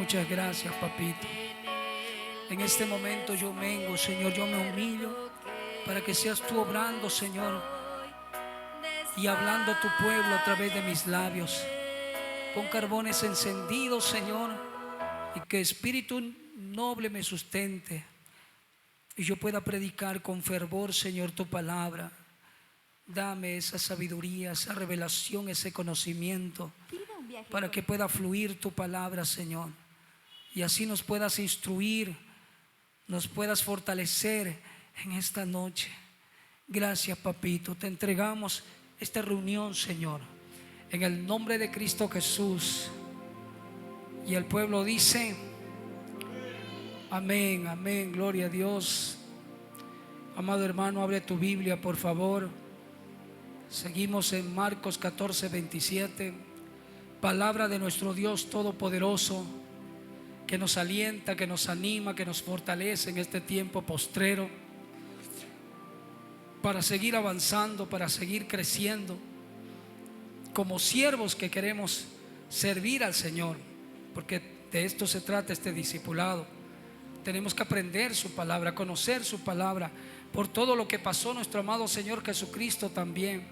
Muchas gracias, papito. En este momento yo vengo, Señor, yo me humillo para que seas tú obrando, Señor, y hablando a tu pueblo a través de mis labios. Con carbones encendidos, Señor, y que espíritu noble me sustente y yo pueda predicar con fervor, Señor, tu palabra. Dame esa sabiduría, esa revelación, ese conocimiento para que pueda fluir tu palabra, Señor, y así nos puedas instruir, nos puedas fortalecer en esta noche. Gracias, papito. Te entregamos esta reunión, Señor, en el nombre de Cristo Jesús. Y el pueblo dice: amén, amén, gloria a Dios. Amado hermano, abre tu Biblia, por favor. Seguimos en Marcos 14, 27. Palabra de nuestro Dios Todopoderoso, que nos alienta, que nos anima, que nos fortalece en este tiempo postrero, para seguir avanzando, para seguir creciendo como siervos que queremos servir al Señor, porque de esto se trata este discipulado. Tenemos que aprender su palabra, conocer su palabra, por todo lo que pasó nuestro amado Señor Jesucristo también,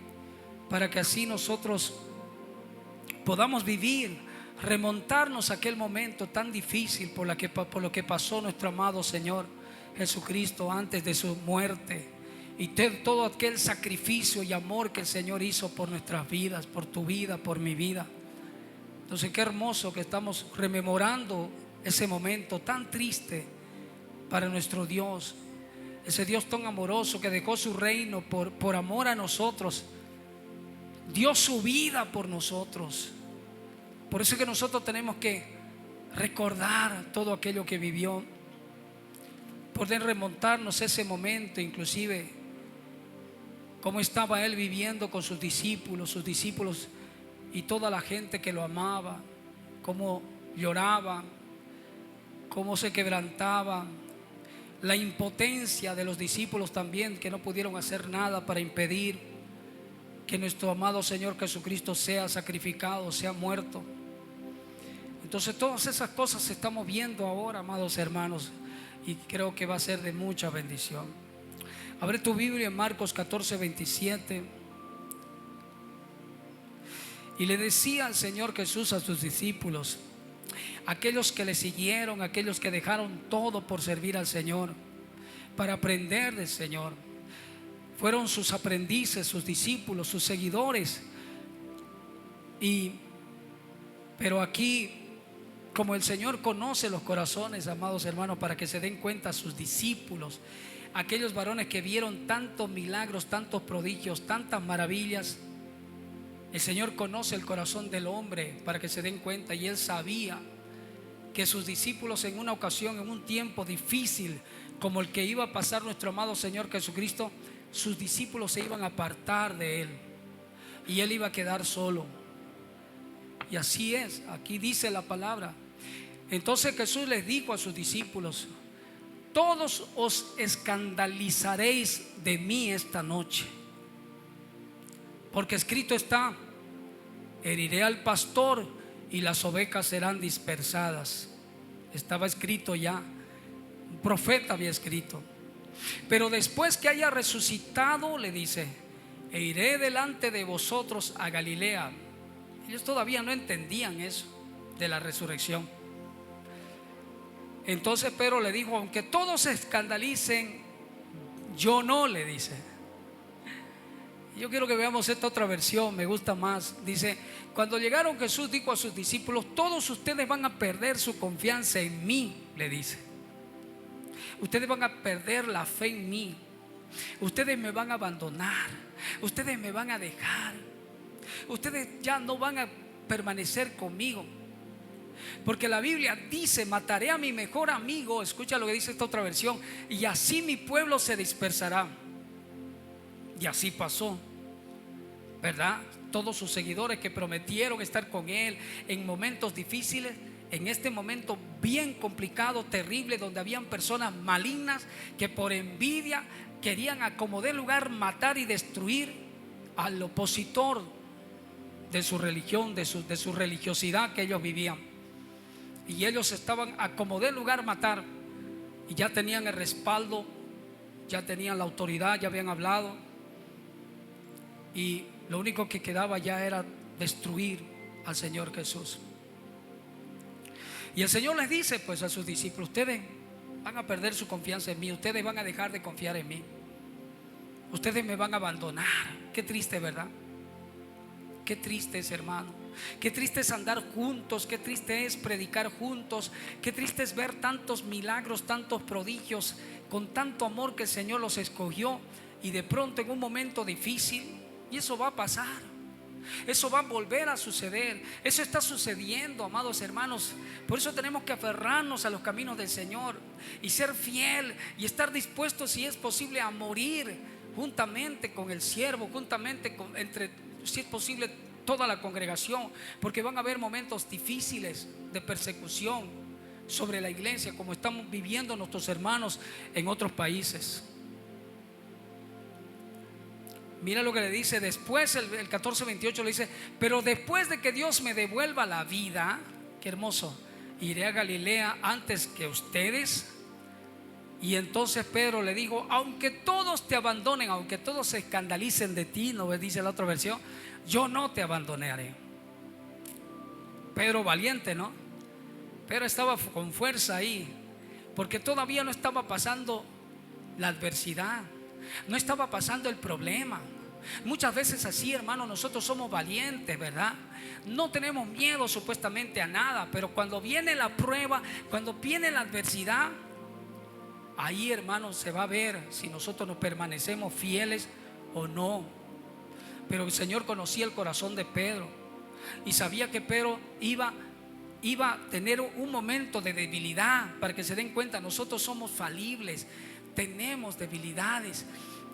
para que así nosotros podamos vivir, remontarnos a aquel momento tan difícil por lo que pasó nuestro amado Señor Jesucristo antes de su muerte, y todo aquel sacrificio y amor que el Señor hizo por nuestras vidas, por tu vida, por mi vida. Entonces qué hermoso que estamos rememorando ese momento tan triste para nuestro Dios, ese Dios tan amoroso que dejó su reino por amor a nosotros, dio su vida por nosotros. Por eso es que nosotros tenemos que recordar todo aquello que vivió, poder remontarnos a ese momento, inclusive cómo estaba Él viviendo con sus discípulos y toda la gente que lo amaba, cómo lloraban, cómo se quebrantaban, la impotencia de los discípulos también, que no pudieron hacer nada para impedir que nuestro amado Señor Jesucristo sea sacrificado, sea muerto. Entonces todas esas cosas estamos viendo ahora, amados hermanos, y creo que va a ser de mucha bendición. Abre tu Biblia en Marcos 14, 27. Y le decía al Señor Jesús a sus discípulos, aquellos que le siguieron, aquellos que dejaron todo por servir al Señor, para aprender del Señor, fueron sus aprendices, sus discípulos, sus seguidores. Pero aquí, como el Señor conoce los corazones, amados hermanos, para que se den cuenta sus discípulos, aquellos varones que vieron tantos milagros, tantos prodigios, tantas maravillas, el Señor conoce el corazón del hombre para que se den cuenta, y Él sabía que sus discípulos en una ocasión, en un tiempo difícil como el que iba a pasar nuestro amado Señor Jesucristo, sus discípulos se iban a apartar de Él y Él iba a quedar solo. Y así es, aquí dice la palabra. Entonces Jesús les dijo a sus discípulos: todos os escandalizaréis de mí esta noche, porque escrito está: heriré al pastor y las ovejas serán dispersadas. Estaba escrito ya, un profeta había escrito. Pero después que haya resucitado, le dice, e iré delante de vosotros a Galilea. Ellos todavía no entendían eso de la resurrección. Entonces Pedro le dijo: aunque todos se escandalicen, yo no, le dice. Yo quiero que veamos esta otra versión, me gusta más. Dice: cuando llegaron, Jesús dijo a sus discípulos: todos ustedes van a perder su confianza en mí, le dice. Ustedes van a perder la fe en mí. Ustedes me van a abandonar. Ustedes me van a dejar. Ustedes ya no van a permanecer conmigo. Porque la Biblia dice: mataré a mi mejor amigo. Escucha lo que dice esta otra versión: y así mi pueblo se dispersará. Y así pasó, ¿verdad? Todos sus seguidores que prometieron estar con Él en momentos difíciles, en este momento bien complicado, terrible, donde habían personas malignas que por envidia querían a como de lugar matar y destruir al opositor de su religión, de su religiosidad que ellos vivían. y ellos estaban a como de lugar matar, y ya tenían el respaldo, ya tenían la autoridad, ya habían hablado, y lo único que quedaba ya era destruir al Señor Jesús. Y el Señor les dice pues a sus discípulos: ustedes van a perder su confianza en mí, ustedes van a dejar de confiar en mí, ustedes me van a abandonar. Qué triste, ¿verdad? Qué triste es, hermano. Qué triste es andar juntos, qué triste es predicar juntos, qué triste es ver tantos milagros, tantos prodigios, con tanto amor que el Señor los escogió, y de pronto en un momento difícil, y eso va a pasar, eso va a volver a suceder, eso está sucediendo, amados hermanos. Por eso tenemos que aferrarnos a los caminos del Señor y ser fiel y estar dispuestos, si es posible, a morir juntamente con el siervo, juntamente con, entre, si es posible, toda la congregación, porque van a haber momentos difíciles de persecución sobre la iglesia, como estamos viviendo nuestros hermanos en otros países. Mira lo que le dice después, el 14:28 le dice: pero después de que Dios me devuelva la vida, qué hermoso, iré a Galilea antes que ustedes. Y entonces Pedro le dijo: aunque todos te abandonen, aunque todos se escandalicen de ti, ¿no ves? Dice la otra versión: yo no te abandonaré. Pedro valiente, ¿no? Pedro estaba con fuerza ahí, porque todavía no estaba pasando la adversidad, no estaba pasando el problema. Muchas veces así, hermano, nosotros somos valientes, ¿verdad? No tenemos miedo supuestamente a nada, pero cuando viene la prueba, cuando viene la adversidad, ahí, hermano, se va a ver si nosotros nos permanecemos fieles o no. Pero el Señor conocía el corazón de Pedro y sabía que Pedro iba a tener un momento de debilidad. Para que se den cuenta, nosotros somos falibles, tenemos debilidades,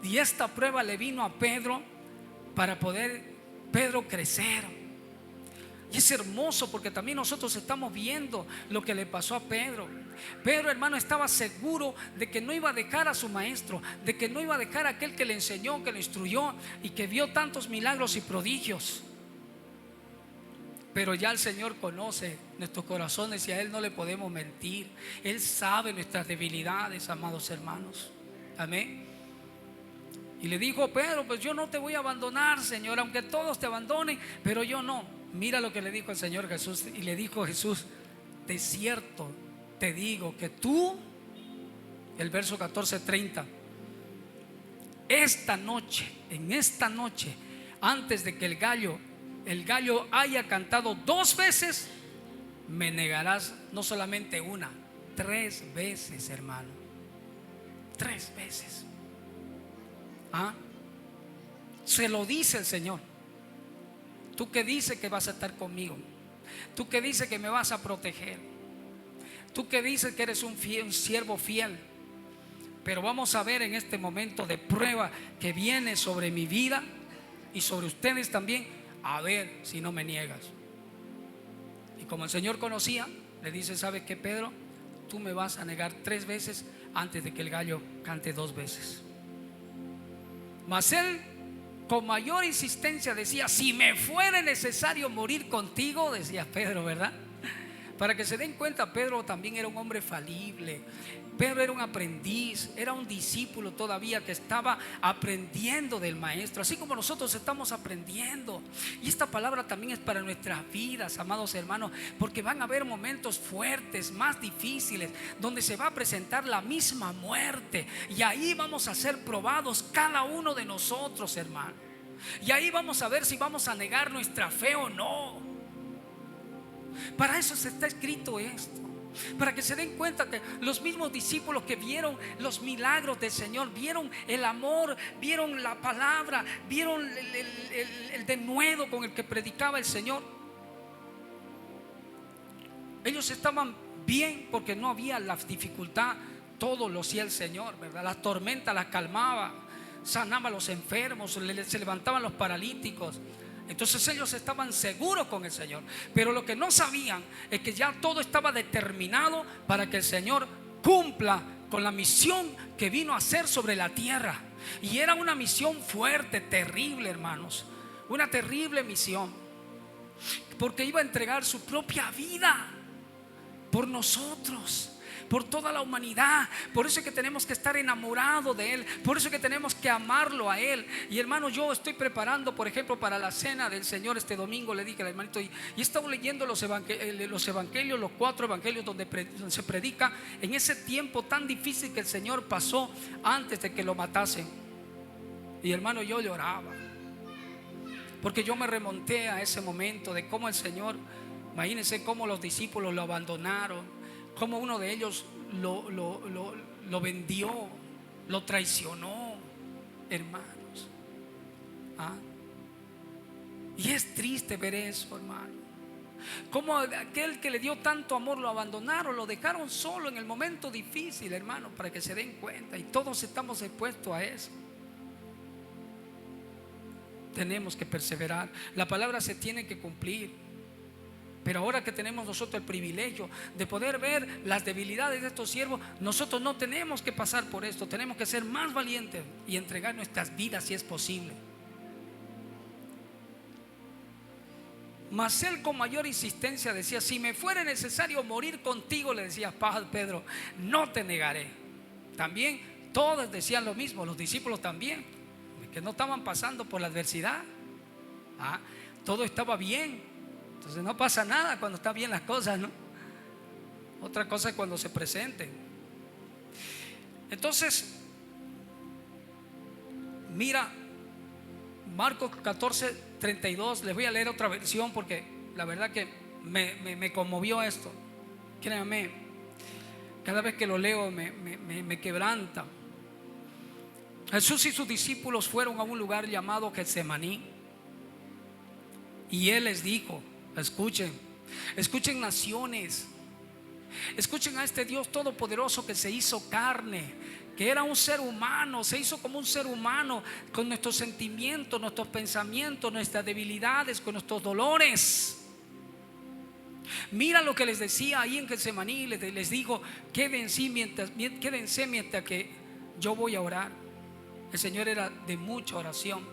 y esta prueba le vino a Pedro para poder Pedro crecer. Y es hermoso porque también nosotros estamos viendo lo que le pasó a Pedro. Pedro, hermano, estaba seguro de que no iba a dejar a su maestro, de que no iba a dejar a aquel que le enseñó, que le instruyó y que vio tantos milagros y prodigios. Pero ya el Señor conoce nuestros corazones y a Él no le podemos mentir. Él sabe nuestras debilidades, amados hermanos. Amén. Y le dijo Pedro: pues yo no te voy a abandonar, Señor, aunque todos te abandonen, pero yo no. Mira lo que le dijo el Señor Jesús. Y le dijo Jesús: de cierto te digo que tú, el verso 14:30, esta noche, en esta noche, antes de que el gallo haya cantado 2 veces, me negarás no solamente una, 3 veces, hermano. 3 veces. Se lo dice el Señor. Tú que dices que vas a estar conmigo, tú que dices que me vas a proteger, tú que dices que eres un siervo fiel. Pero vamos a ver en este momento de prueba que viene sobre mi vida y sobre ustedes también, a ver si no me niegas. Y como el Señor conocía, le dice: ¿sabes qué, Pedro? Tú me vas a negar 3 veces antes de que el gallo cante 2 veces. Mas él, con mayor insistencia, decía: si me fuere necesario morir contigo, decía Pedro, ¿verdad? Para que se den cuenta, Pedro también era un hombre falible. Pedro era un aprendiz, era un discípulo todavía que estaba aprendiendo del maestro, así como nosotros estamos aprendiendo. Y esta palabra también es para nuestras vidas, amados hermanos, porque van a haber momentos fuertes, más difíciles, donde se va a presentar la misma muerte, y ahí vamos a ser probados cada uno de nosotros, hermano. Y ahí vamos a ver si vamos a negar nuestra fe o no. Para eso se está escrito esto, para que se den cuenta que los mismos discípulos que vieron los milagros del Señor, vieron el amor, vieron la palabra, vieron el denuedo con el que predicaba el Señor, ellos estaban bien porque no había la dificultad. Todo lo hacía el Señor, ¿verdad? Las tormentas las calmaba, sanaba a los enfermos, se levantaban los paralíticos. Entonces ellos estaban seguros con el Señor. Pero lo que no sabían es que ya todo estaba determinado para que el Señor cumpla con la misión que vino a hacer sobre la tierra. Y era una misión fuerte, terrible, hermanos. Una terrible misión, porque iba a entregar su propia vida. por nosotros, por toda la humanidad. Por eso es que tenemos que estar enamorados de Él, por eso es que tenemos que amarlo a Él. Y hermano, yo estoy preparando, por ejemplo, para la cena del Señor este domingo. Le dije al hermanito, y he estado leyendo los evangelios, los 4 evangelios donde se predica en ese tiempo tan difícil que el Señor pasó antes de que lo matasen. Y hermano, yo lloraba, porque yo me remonté a ese momento de cómo el Señor, imagínense cómo los discípulos lo abandonaron, cómo uno de ellos lo vendió, lo traicionó, hermanos. Y es triste ver eso, hermano. Como aquel que le dio tanto amor lo abandonaron, lo dejaron solo en el momento difícil, hermano, para que se den cuenta. Y todos estamos expuestos a eso. Tenemos que perseverar. La palabra se tiene que cumplir. Pero ahora que tenemos nosotros el privilegio de poder ver las debilidades de estos siervos, nosotros no tenemos que pasar por esto. Tenemos que ser más valientes y entregar nuestras vidas si es posible. Mas él con mayor insistencia decía: si me fuera necesario morir contigo, le decía Pedro, no te negaré. También todos decían lo mismo, los discípulos también, que no estaban pasando por la adversidad. Todo estaba bien. Entonces no pasa nada cuando están bien las cosas, ¿no? Otra cosa es cuando se presenten. Entonces, mira, Marcos 14:32. Les voy a leer otra versión porque la verdad que me conmovió esto. Créanme, cada vez que lo leo me quebranta. Jesús y sus discípulos fueron a un lugar llamado Getsemaní, y Él les dijo: escuchen naciones, escuchen a este Dios todopoderoso que se hizo carne, que era un ser humano, se hizo como un ser humano, con nuestros sentimientos, nuestros pensamientos, nuestras debilidades, con nuestros dolores. Mira lo que les decía ahí en Getsemaní. Les dijo: quédense mientras que yo voy a orar. El Señor era de mucha oración.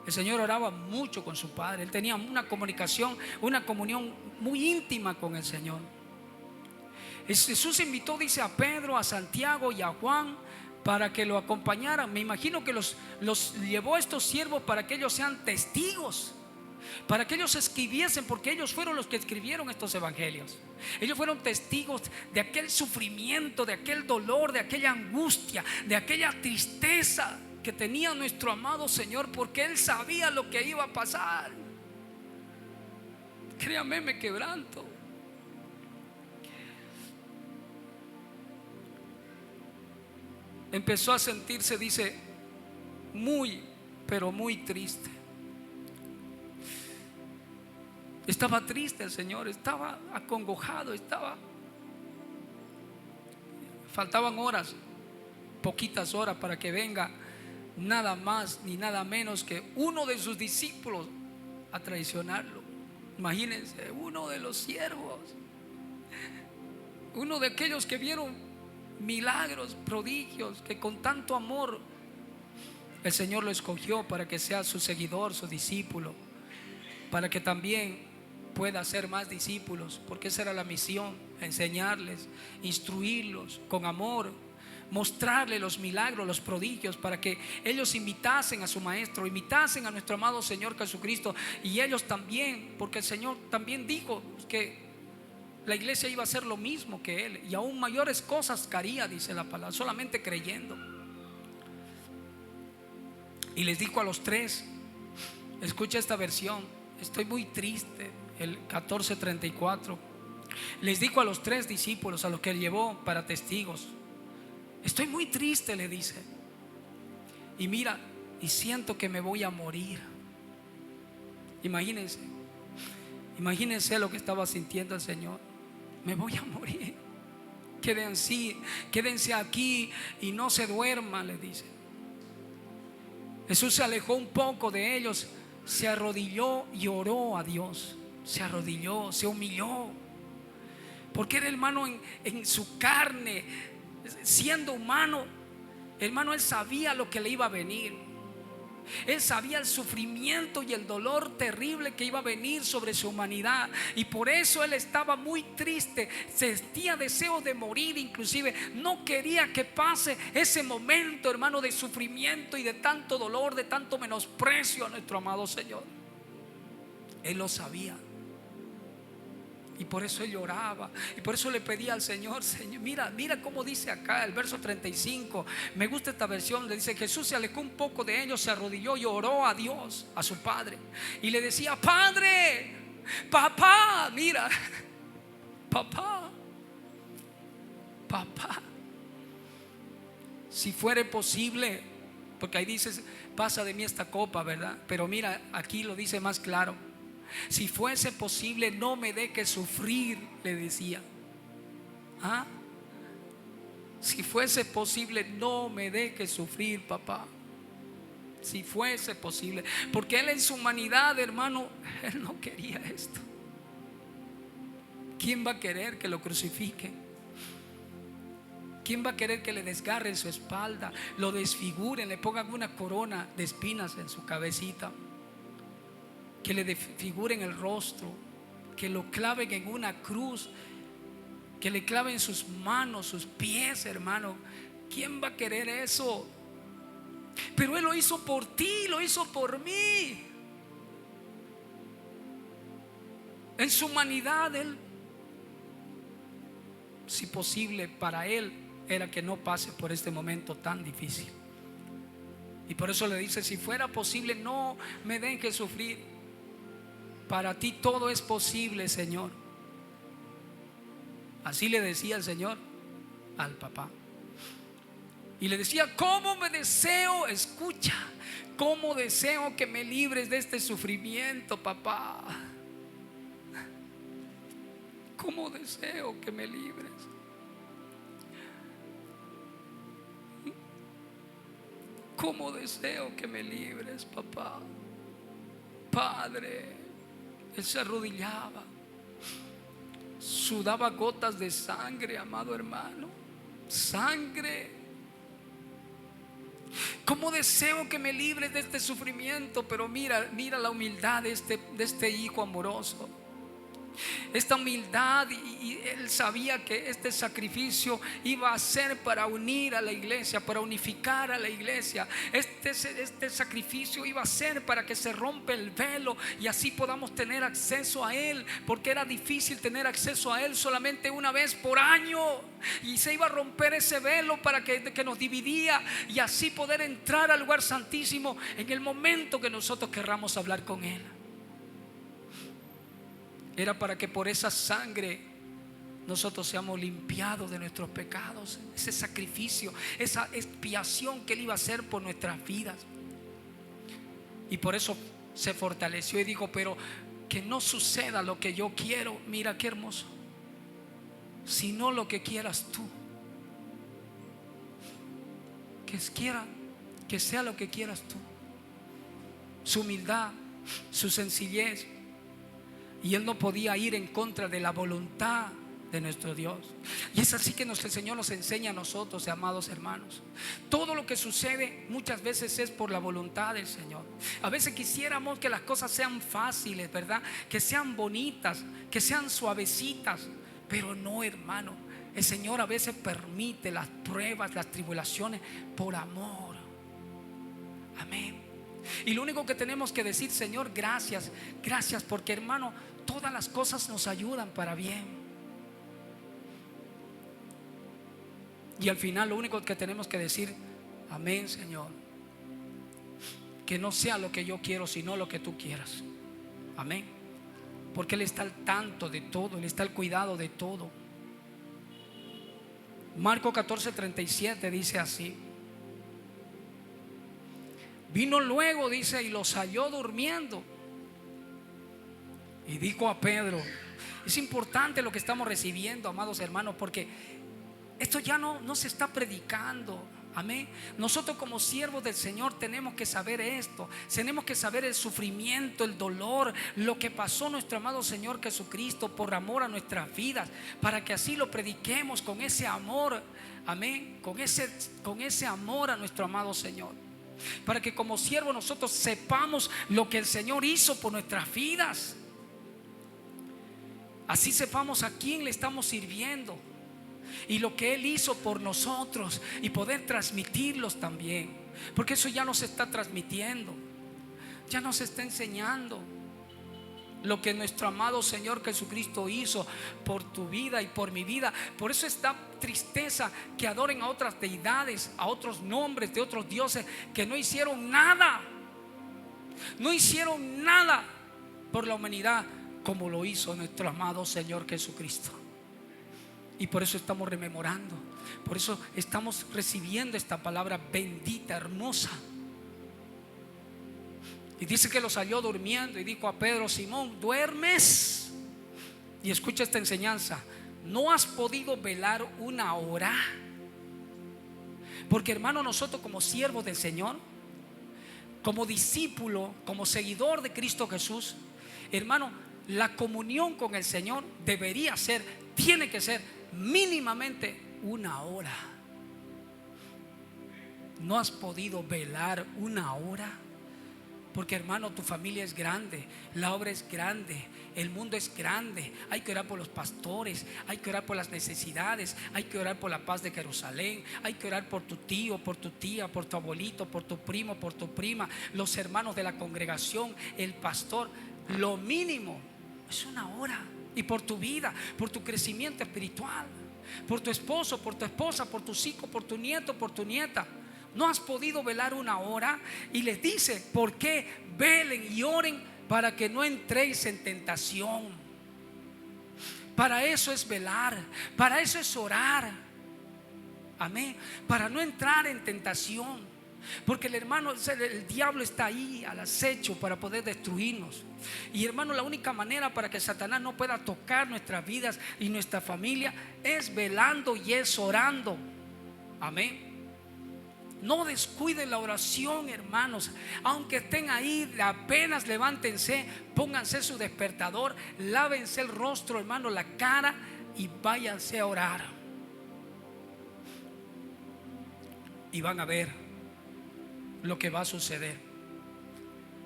El Señor oraba mucho con su Padre. Él tenía una comunicación, una comunión muy íntima con el Señor. Jesús invitó, dice, a Pedro, a Santiago y a Juan para que lo acompañaran. Me imagino que los llevó a estos siervos para que ellos sean testigos, para que ellos escribiesen, porque ellos fueron los que escribieron estos evangelios. Ellos fueron testigos de aquel sufrimiento, de aquel dolor, de aquella angustia, de aquella tristeza que tenía nuestro amado Señor, porque Él sabía lo que iba a pasar. Créame, me quebranto. Empezó a sentirse, dice, muy, pero muy triste. Estaba triste el Señor, estaba acongojado, faltaban horas, poquitas horas para que venga nada más ni nada menos que uno de sus discípulos a traicionarlo. Imagínense, uno de los siervos, uno de aquellos que vieron milagros, prodigios, que con tanto amor el Señor lo escogió para que sea su seguidor, su discípulo, para que también pueda hacer más discípulos, porque esa era la misión: enseñarles, instruirlos con amor, mostrarles los milagros, los prodigios, para que ellos imitasen a su maestro, imitasen a nuestro amado Señor Jesucristo. Y ellos también, porque el Señor también dijo que la iglesia iba a hacer lo mismo que Él, y aún mayores cosas que haría, dice la palabra, solamente creyendo. Y les dijo a los 3, escucha esta versión, estoy muy triste, el 14:34. Les dijo a los 3 discípulos, a los que Él llevó para testigos: estoy muy triste, le dice, y mira, y siento que me voy a morir. Imagínense lo que estaba sintiendo el Señor: me voy a morir, quédense aquí y no se duerman, le dice. Jesús se alejó un poco de ellos, se arrodilló y oró a Dios. Se arrodilló, se humilló, porque era hermano en su carne, siendo humano, hermano, Él sabía lo que le iba a venir. Él sabía el sufrimiento y el dolor terrible que iba a venir sobre su humanidad, y por eso Él estaba muy triste, sentía deseo de morir, inclusive no quería que pase ese momento, hermano, de sufrimiento y de tanto dolor, de tanto menosprecio a nuestro amado Señor. Él lo sabía. Y por eso él lloraba. Y por eso le pedía al Señor: Señor, mira cómo dice acá el verso 35. Me gusta esta versión. Le dice: Jesús se alejó un poco de ellos, se arrodilló y oró a Dios, a su Padre. Y le decía: Padre, papá, mira, papá, si fuere posible. Porque ahí dice: pasa de mí esta copa, ¿verdad? Pero mira, aquí lo dice más claro: si fuese posible, no me dejes sufrir, le decía. Si fuese posible, no me dejes sufrir, papá. Si fuese posible. Porque Él en su humanidad, hermano, Él no quería esto. ¿Quién va a querer que lo crucifiquen? ¿Quién va a querer que le desgarren su espalda, lo desfiguren, le pongan una corona de espinas en su cabecita, que le desfiguren el rostro, que lo claven en una cruz, que le claven sus manos, sus pies, hermano? ¿Quién va a querer eso? Pero Él lo hizo por ti, lo hizo por mí. En su humanidad, Él, si posible, para Él era que no pase por este momento tan difícil. Y por eso le dice: si fuera posible, no me dejes sufrir. Para ti todo es posible, Señor. Así le decía el Señor al papá. Y le decía: cómo me deseo, escucha, cómo deseo que me libres de este sufrimiento, papá. Cómo deseo que me libres. Cómo deseo que me libres, papá. Padre. Él se arrodillaba, sudaba gotas de sangre, amado hermano, sangre. Cómo deseo que me libres de este sufrimiento. Pero mira la humildad de este hijo amoroso. Esta humildad, y él sabía que este sacrificio iba a ser para unir a la iglesia, para unificar a la iglesia. Este sacrificio iba a ser para que se rompa el velo y así podamos tener acceso a Él, porque era difícil tener acceso a Él solamente una vez por año, y se iba a romper ese velo para que nos dividía, y así poder entrar al lugar santísimo en el momento que nosotros querramos hablar con Él. Era para que por esa sangre nosotros seamos limpiados de nuestros pecados. Ese sacrificio, esa expiación que Él iba a hacer por nuestras vidas. Y por eso se fortaleció y dijo: pero que no suceda lo que yo quiero, mira qué hermoso, sino lo que quieras tú. Que sea lo que quieras tú. Su humildad, su sencillez. Y Él no podía ir en contra de la voluntad de nuestro Dios. Y es así que el Señor nos enseña a nosotros, amados hermanos. Todo lo que sucede muchas veces es por la voluntad del Señor. A veces quisiéramos que las cosas sean fáciles, ¿verdad? Que sean bonitas, que sean suavecitas. Pero no, hermano. El Señor a veces permite las pruebas, las tribulaciones por amor. Amén. Y lo único que tenemos que decir: Señor, gracias, gracias, porque, hermano, todas las cosas nos ayudan para bien. Y al final lo único que tenemos que decir: amén, Señor. Que no sea lo que yo quiero, sino lo que tú quieras. Amén. Porque Él está al tanto de todo, Él está al cuidado de todo. Marcos 14:37 dice así: vino luego, dice, y los halló durmiendo. Y dijo a Pedro. Es importante lo que estamos recibiendo, amados hermanos, porque esto ya no se está predicando. Amén. Nosotros como siervos del Señor tenemos que saber esto. Tenemos que saber el sufrimiento, el dolor, lo que pasó nuestro amado Señor Jesucristo por amor a nuestras vidas, para que así lo prediquemos con ese amor. Amén. Con ese amor a nuestro amado Señor. para que como siervos nosotros sepamos lo que el Señor hizo por nuestras vidas. Así sepamos a quién le estamos sirviendo y lo que Él hizo por nosotros, y poder transmitirlos también, porque eso ya nos está transmitiendo, ya nos está enseñando lo que nuestro amado Señor Jesucristo hizo por tu vida y por mi vida. Por eso esta tristeza que adoren a otras deidades, a otros nombres de otros dioses que no hicieron nada, no hicieron nada por la humanidad como lo hizo nuestro amado Señor Jesucristo. Y por eso estamos rememorando, por eso estamos recibiendo esta palabra bendita, hermosa. Y dice que los halló durmiendo y dijo a Pedro: Simón, ¿duermes? Y escucha esta enseñanza: ¿no has podido velar una hora? Porque, hermano, nosotros como siervos del Señor, como discípulo, como seguidor de Cristo Jesús, hermano, la comunión con el Señor debería ser, tiene que ser mínimamente una hora. ¿No has podido velar una hora? Porque, hermano, tu familia es grande, la obra es grande, el mundo es grande. Hay que orar por los pastores, hay que orar por las necesidades, hay que orar por la paz de Jerusalén, hay que orar por tu tío, por tu tía, por tu abuelito, por tu primo, por tu prima, los hermanos de la congregación, el pastor. Lo mínimo es una hora. Y por tu vida, por tu crecimiento espiritual, por tu esposo, por tu esposa, por tus hijos, por tu nieto, por tu nieta. ¿No has podido velar una hora? Y les dice: ¿por qué? Velen y oren para que no entréis en tentación. Para eso es velar, para eso es orar. Amén. Para no entrar en tentación. Porque el hermano, el diablo está ahí al acecho para poder destruirnos. Y, hermano, la única manera para que Satanás no pueda tocar nuestras vidas y nuestra familia es velando y es orando. Amén. No descuiden la oración, hermanos. Aunque estén ahí, apenas levántense, pónganse su despertador, lávense el rostro, hermano, la cara, y váyanse a orar. Y van a ver lo que va a suceder.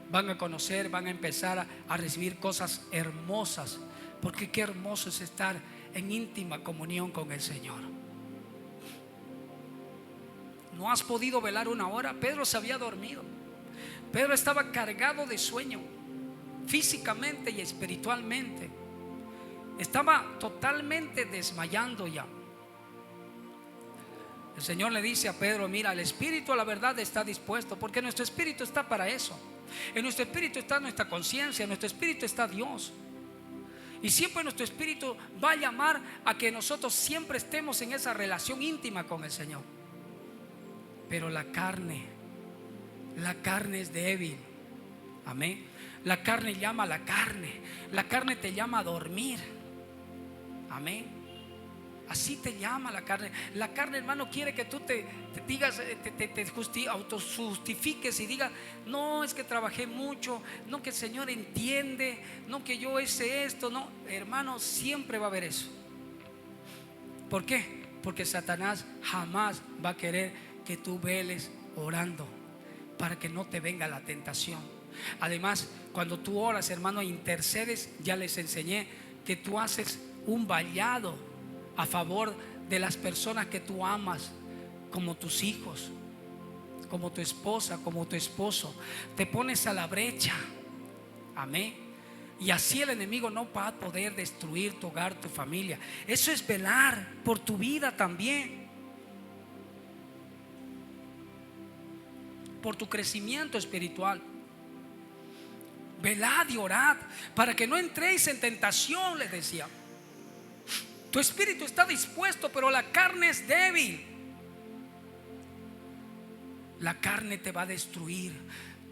Van a conocer, van a empezar a recibir cosas hermosas. Porque qué hermoso es estar en íntima comunión con el Señor. ¿No has podido velar una hora? Pedro se había dormido. Pedro estaba cargado de sueño, físicamente y espiritualmente. Estaba totalmente desmayando ya. El Señor le dice a Pedro: mira, el espíritu a la verdad está dispuesto, porque nuestro espíritu está para eso. En nuestro espíritu está nuestra conciencia, en nuestro espíritu está Dios. Y siempre nuestro espíritu va a llamar a que nosotros siempre estemos en esa relación íntima con el Señor. Pero la carne es débil. Amén. La carne llama a la carne. La carne te llama a dormir. Amén. Así te llama la carne. La carne, hermano, quiere que tú te digas, te autojustifiques y digas: no, es que trabajé mucho, no, que el Señor entiende, no, que yo hice esto. No, hermano, siempre va a haber eso. ¿Por qué? Porque Satanás jamás va a querer que tú veles orando, para que no te venga la tentación. Además, cuando tú oras, hermano, intercedes, ya les enseñé que tú haces un vallado a favor de las personas que tú amas, como tus hijos, como tu esposa, como tu esposo. Te pones a la brecha. Amén. Y así el enemigo no va a poder destruir tu hogar, tu familia. Eso es velar por tu vida también, por tu crecimiento espiritual. Velad y orad para que no entréis en tentación, les decía. Tu espíritu está dispuesto, pero la carne es débil. La carne te va a destruir,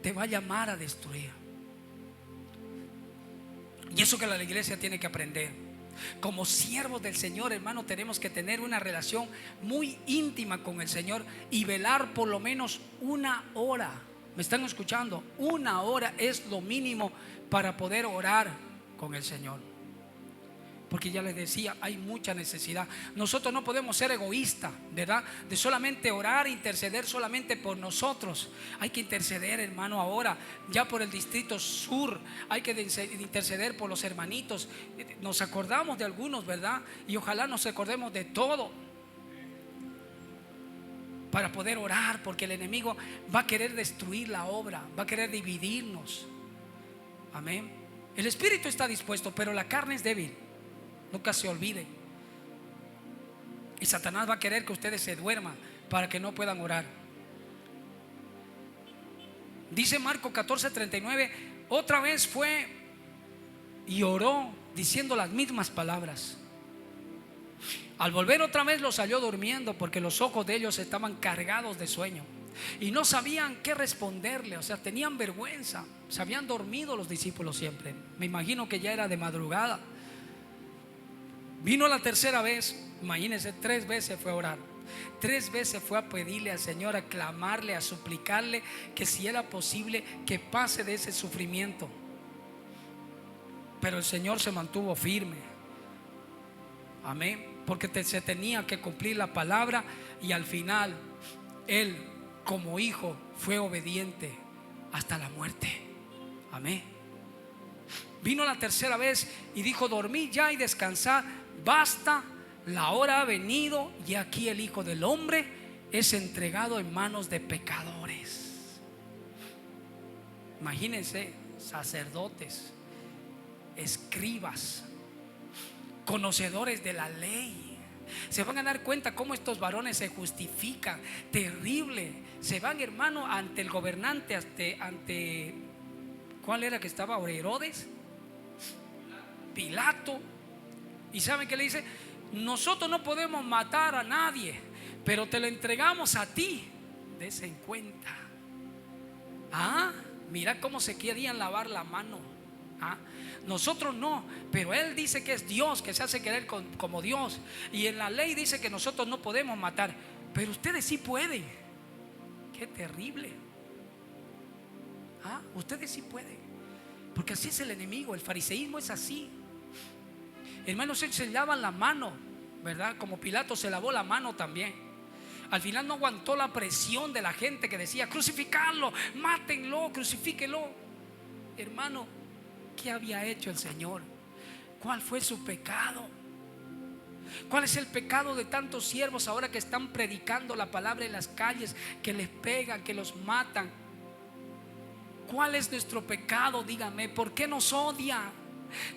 te va a llamar a destruir. Y eso que la iglesia tiene que aprender. Como siervos del Señor, hermano, tenemos que tener una relación muy íntima con el Señor y velar por lo menos una hora. ¿Me están escuchando? Una hora es lo mínimo para poder orar con el Señor. porque ya les decía, hay mucha necesidad. Nosotros no podemos ser egoístas, ¿verdad? De solamente orar, interceder solamente por nosotros. Hay que interceder, hermano, ahora ya por el Distrito Sur. Hay que interceder por los hermanitos. Nos acordamos de algunos, ¿verdad? Y ojalá nos acordemos de todo, para poder orar, porque el enemigo va a querer destruir la obra, va a querer dividirnos. Amén. El espíritu está dispuesto, pero la carne es débil. Nunca se olvide. Y Satanás va a querer que ustedes se duerman para que no puedan orar. Dice Marcos 14:39, otra vez fue y oró diciendo las mismas palabras. Al volver otra vez los halló durmiendo, porque los ojos de ellos estaban cargados de sueño y no sabían qué responderle. O sea, tenían vergüenza. Se habían dormido los discípulos siempre. Me imagino que ya era de madrugada. Vino la tercera vez. Imagínense, 3 veces fue a orar. 3 veces fue a pedirle al Señor, a clamarle, a suplicarle que si era posible que pase de ese sufrimiento. Pero el Señor se mantuvo firme. Amén. Porque se tenía que cumplir la palabra, y al final Él, como hijo, fue obediente hasta la muerte. Amén. Vino la tercera vez y dijo: dormid ya y descansad, basta, la hora ha venido, y aquí el Hijo del Hombre es entregado en manos de pecadores. Imagínense, sacerdotes, escribas, conocedores de la ley, se van a dar cuenta cómo estos varones se justifican. Terrible. Se van, hermano, ante el gobernante, ante ¿cuál era que estaba? Herodes, Pilato. ¿Y saben qué le dice? Nosotros no podemos matar a nadie, pero te lo entregamos a ti. Dese en cuenta. Mira cómo se querían lavar la mano. Nosotros no, pero Él dice que es Dios, que se hace querer como Dios. Y en la ley dice que nosotros no podemos matar, pero ustedes sí pueden. Qué terrible. Ustedes sí pueden, porque así es el enemigo. El fariseísmo es así. Hermanos, ellos se lavan la mano, ¿verdad? Como Pilato se lavó la mano también. Al final no aguantó la presión de la gente que decía: crucificarlo, mátenlo, crucifíquelo. Hermano, ¿qué había hecho el Señor? ¿Cuál fue su pecado? ¿Cuál es el pecado de tantos siervos ahora que están predicando la palabra en las calles, que les pegan, que los matan? ¿Cuál es nuestro pecado? Dígame, ¿por qué nos odia?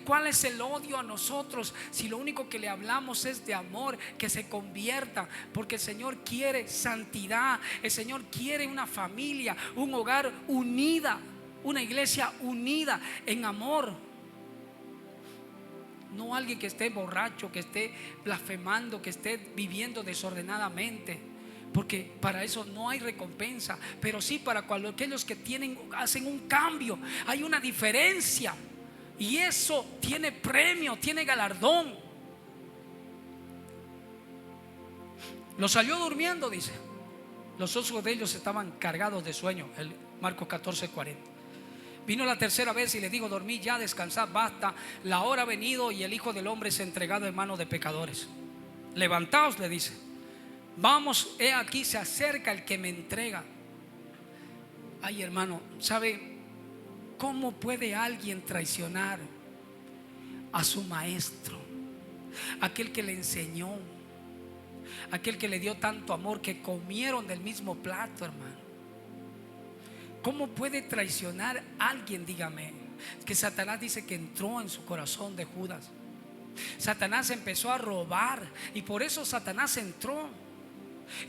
¿Cuál es el odio a nosotros si lo único que le hablamos es de amor? Que se convierta, porque el Señor quiere santidad. El Señor quiere una familia, un hogar unida, una iglesia unida en amor. No alguien que esté borracho, que esté blasfemando, que esté viviendo desordenadamente, porque para eso no hay recompensa. Pero sí para aquellos que hacen un cambio. Hay una diferencia, y eso tiene premio, tiene galardón. Los salió durmiendo, dice. Los ojos de ellos estaban cargados de sueño. El Marcos 14:40. Vino la tercera vez y le dijo: dormid ya, descansad, basta, la hora ha venido, y el Hijo del Hombre es entregado en manos de pecadores. Levantaos, le dice, vamos, he aquí se acerca el que me entrega. Ay, hermano, ¿sabe cómo puede alguien traicionar a su maestro? Aquel que le enseñó, aquel que le dio tanto amor, que comieron del mismo plato, hermano. ¿Cómo puede traicionar a alguien? Dígame. Que Satanás dice que entró en su corazón de Judas. Satanás empezó a robar, y por eso Satanás entró,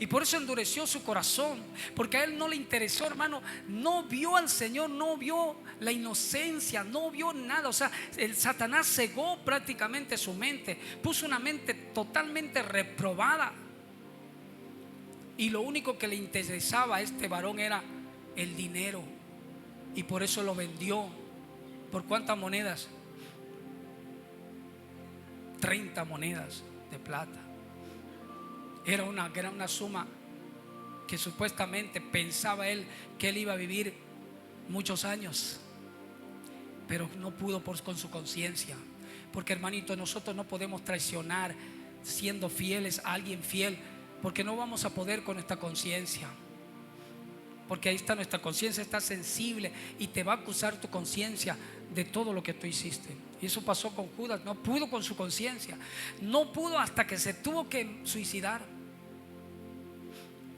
y por eso endureció su corazón, porque a él no le interesó, hermano. No vio al Señor, no vio la inocencia, no vio nada. O sea, el Satanás cegó prácticamente su mente, puso una mente totalmente reprobada, y lo único que le interesaba a este varón era el dinero, y por eso lo vendió. ¿Por cuántas monedas? 30 monedas de plata. Era una suma que supuestamente pensaba él que él iba a vivir muchos años, pero no pudo con su conciencia, Porque, hermanito, nosotros no podemos traicionar siendo fieles a alguien fiel, porque no vamos a poder con nuestra conciencia. Porque ahí está, nuestra conciencia está sensible y te va a acusar tu conciencia de todo lo que tú hiciste. Y eso pasó con Judas. No pudo con su conciencia, no pudo hasta que se tuvo que suicidar.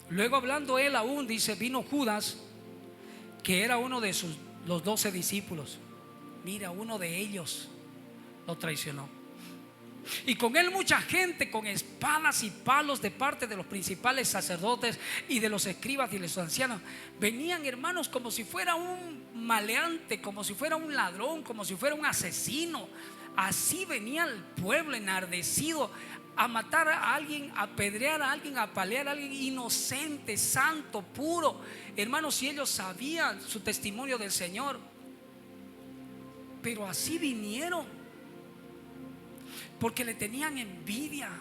Luego, hablando él aún, dice, vino Judas, que era uno de los 12 discípulos. Mira, uno de ellos lo traicionó. Y con él mucha gente con espadas y palos de parte de los principales sacerdotes y de los escribas y de los ancianos. Venían, hermanos, como si fuera un maleante, como si fuera un ladrón, como si fuera un asesino. Así venía el pueblo enardecido a matar a alguien, a apedrear a alguien, a apalear a alguien inocente, santo, puro. Hermanos, si ellos sabían su testimonio del Señor, pero así vinieron porque le tenían envidia,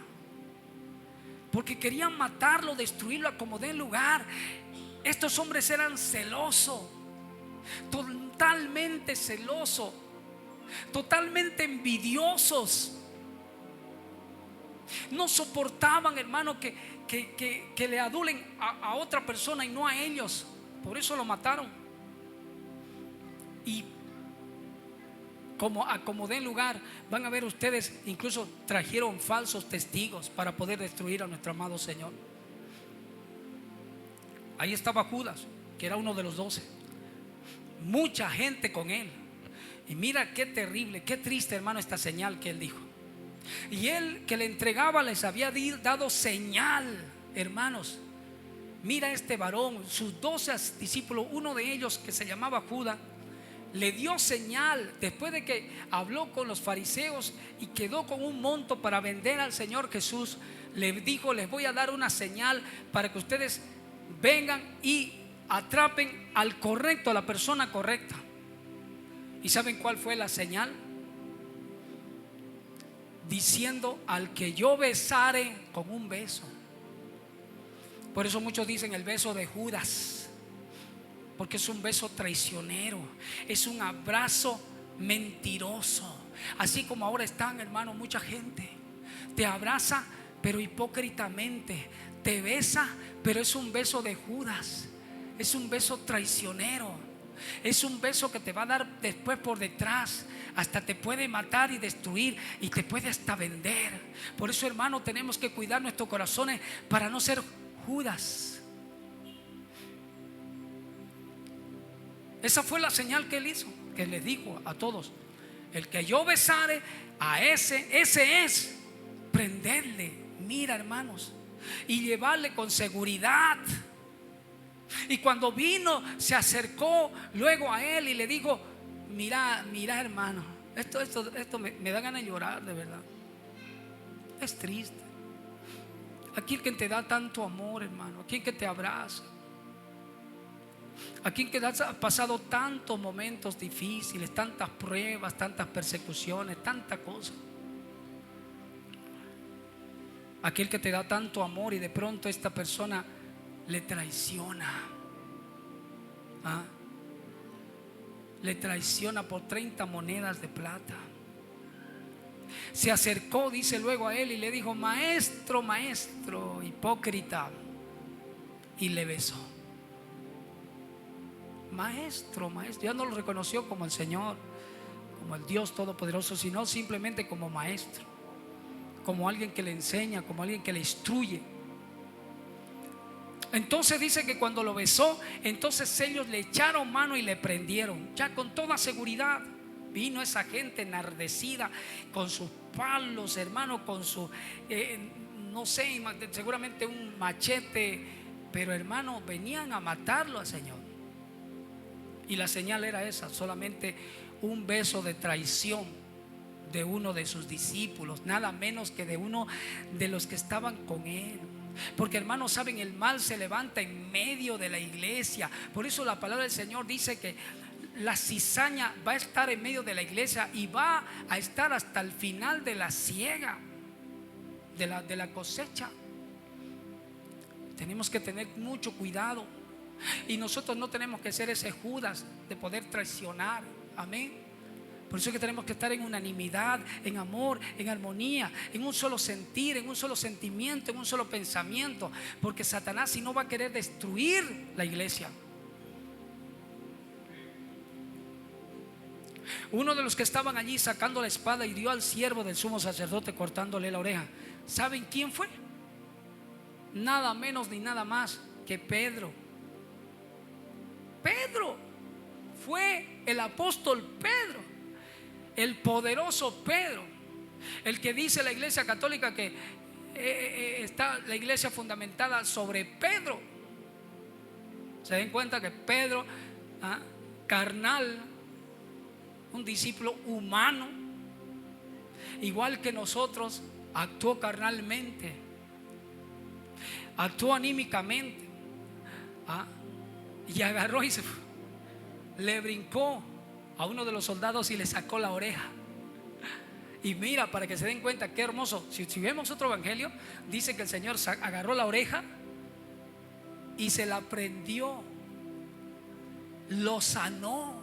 porque querían matarlo, destruirlo a como dé lugar. Estos hombres eran celosos, totalmente celosos, totalmente envidiosos. No soportaban, hermano, que le adulen a otra persona y no a ellos. Por eso lo mataron. Y como den lugar, van a ver ustedes, incluso trajeron falsos testigos para poder destruir a nuestro amado Señor. Ahí estaba Judas, que era uno de los 12. Mucha gente con él. Y mira qué terrible, qué triste, hermano, esta señal que él dijo. Y él que le entregaba les había dado señal, hermanos. Mira este varón, sus 12 discípulos, uno de ellos que se llamaba Judas, le dio señal después de que habló con los fariseos y quedó con un monto para vender al Señor Jesús. Le dijo: les voy a dar una señal para que ustedes vengan y atrapen al correcto, a la persona correcta. ¿Y saben cuál fue la señal? Diciendo: al que yo besare con un beso. Por eso muchos dicen el beso de Judas, porque es un beso traicionero, es un abrazo mentiroso. Así como ahora están, hermano, mucha gente te abraza pero hipócritamente, te besa pero es un beso de Judas, es un beso traicionero, es un beso que te va a dar después por detrás, hasta te puede matar y destruir y te puede hasta vender. Por eso, hermano, tenemos que cuidar nuestros corazones para no ser Judas. Esa fue la señal que él hizo, que les dijo a todos: el que yo besare, a ese es, prenderle. Mira, hermanos, y llevarle con seguridad. Y cuando vino, se acercó luego a él y le dijo: mira, hermano, esto me da ganas de llorar, de verdad. Es triste. Aquí el que te da tanto amor, hermano, aquí el que te abraza, aquí el que ha pasado tantos momentos difíciles, tantas pruebas, tantas persecuciones, tantas cosas. Aquel que te da tanto amor y de pronto esta persona le traiciona. ¿Ah? Le traiciona por 30 monedas de plata. Se acercó, dice luego, a él y le dijo: maestro, maestro, hipócrita. Y le besó. Maestro, maestro. Ya no lo reconoció como el Señor, como el Dios Todopoderoso, sino simplemente como maestro, como alguien que le enseña, como alguien que le instruye. Entonces dice que cuando lo besó, entonces ellos le echaron mano y le prendieron, ya con toda seguridad. Vino esa gente enardecida con sus palos, hermano, con su no sé, seguramente un machete, pero hermano, venían a matarlo al Señor. Y la señal era esa, solamente un beso de traición de uno de sus discípulos, nada menos que de uno de los que estaban con él. Porque, hermanos, saben, el mal se levanta en medio de la iglesia. Por eso la palabra del Señor dice que la cizaña va a estar en medio de la iglesia y va a estar hasta el final de la siega, de la cosecha. Tenemos que tener mucho cuidado. Y nosotros no tenemos que ser ese Judas de poder traicionar. Amén. Por eso es que tenemos que estar en unanimidad, en amor, en armonía, en un solo sentir, en un solo sentimiento, en un solo pensamiento. Porque Satanás, si no, va a querer destruir la iglesia. Uno de los que estaban allí sacando la espada hirió al siervo del sumo sacerdote cortándole la oreja. ¿Saben quién fue? Nada menos ni nada más que Pedro. Pedro fue el apóstol Pedro, el poderoso Pedro, el que dice la iglesia católica que está la iglesia fundamentada sobre Pedro. Se den cuenta que Pedro, carnal, un discípulo humano, igual que nosotros, actuó carnalmente, actuó anímicamente, y agarró y le brincó a uno de los soldados y le sacó la oreja. Y mira, para que se den cuenta qué hermoso, si vemos otro evangelio, dice que el Señor agarró la oreja y se la prendió, lo sanó.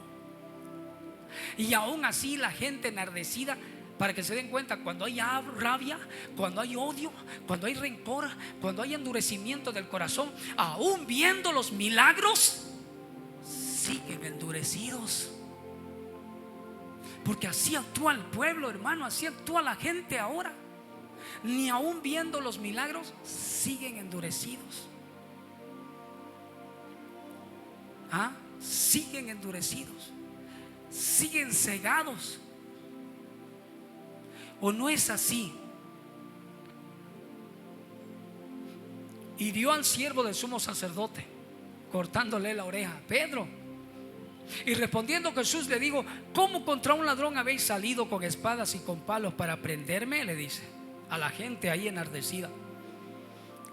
Y aún así la gente enardecida, para que se den cuenta, cuando hay rabia, cuando hay odio, cuando hay rencor, cuando hay endurecimiento del corazón, aún viendo los milagros, siguen endurecidos. Porque así actúa el pueblo, hermano, así actúa la gente ahora. Ni aún viendo los milagros, siguen endurecidos. Siguen endurecidos, siguen cegados. ¿O no es así? Hirió al siervo del sumo sacerdote cortándole la oreja, Pedro. Y respondiendo Jesús le dijo: ¿cómo contra un ladrón habéis salido con espadas y con palos para prenderme? Le dice a la gente ahí enardecida.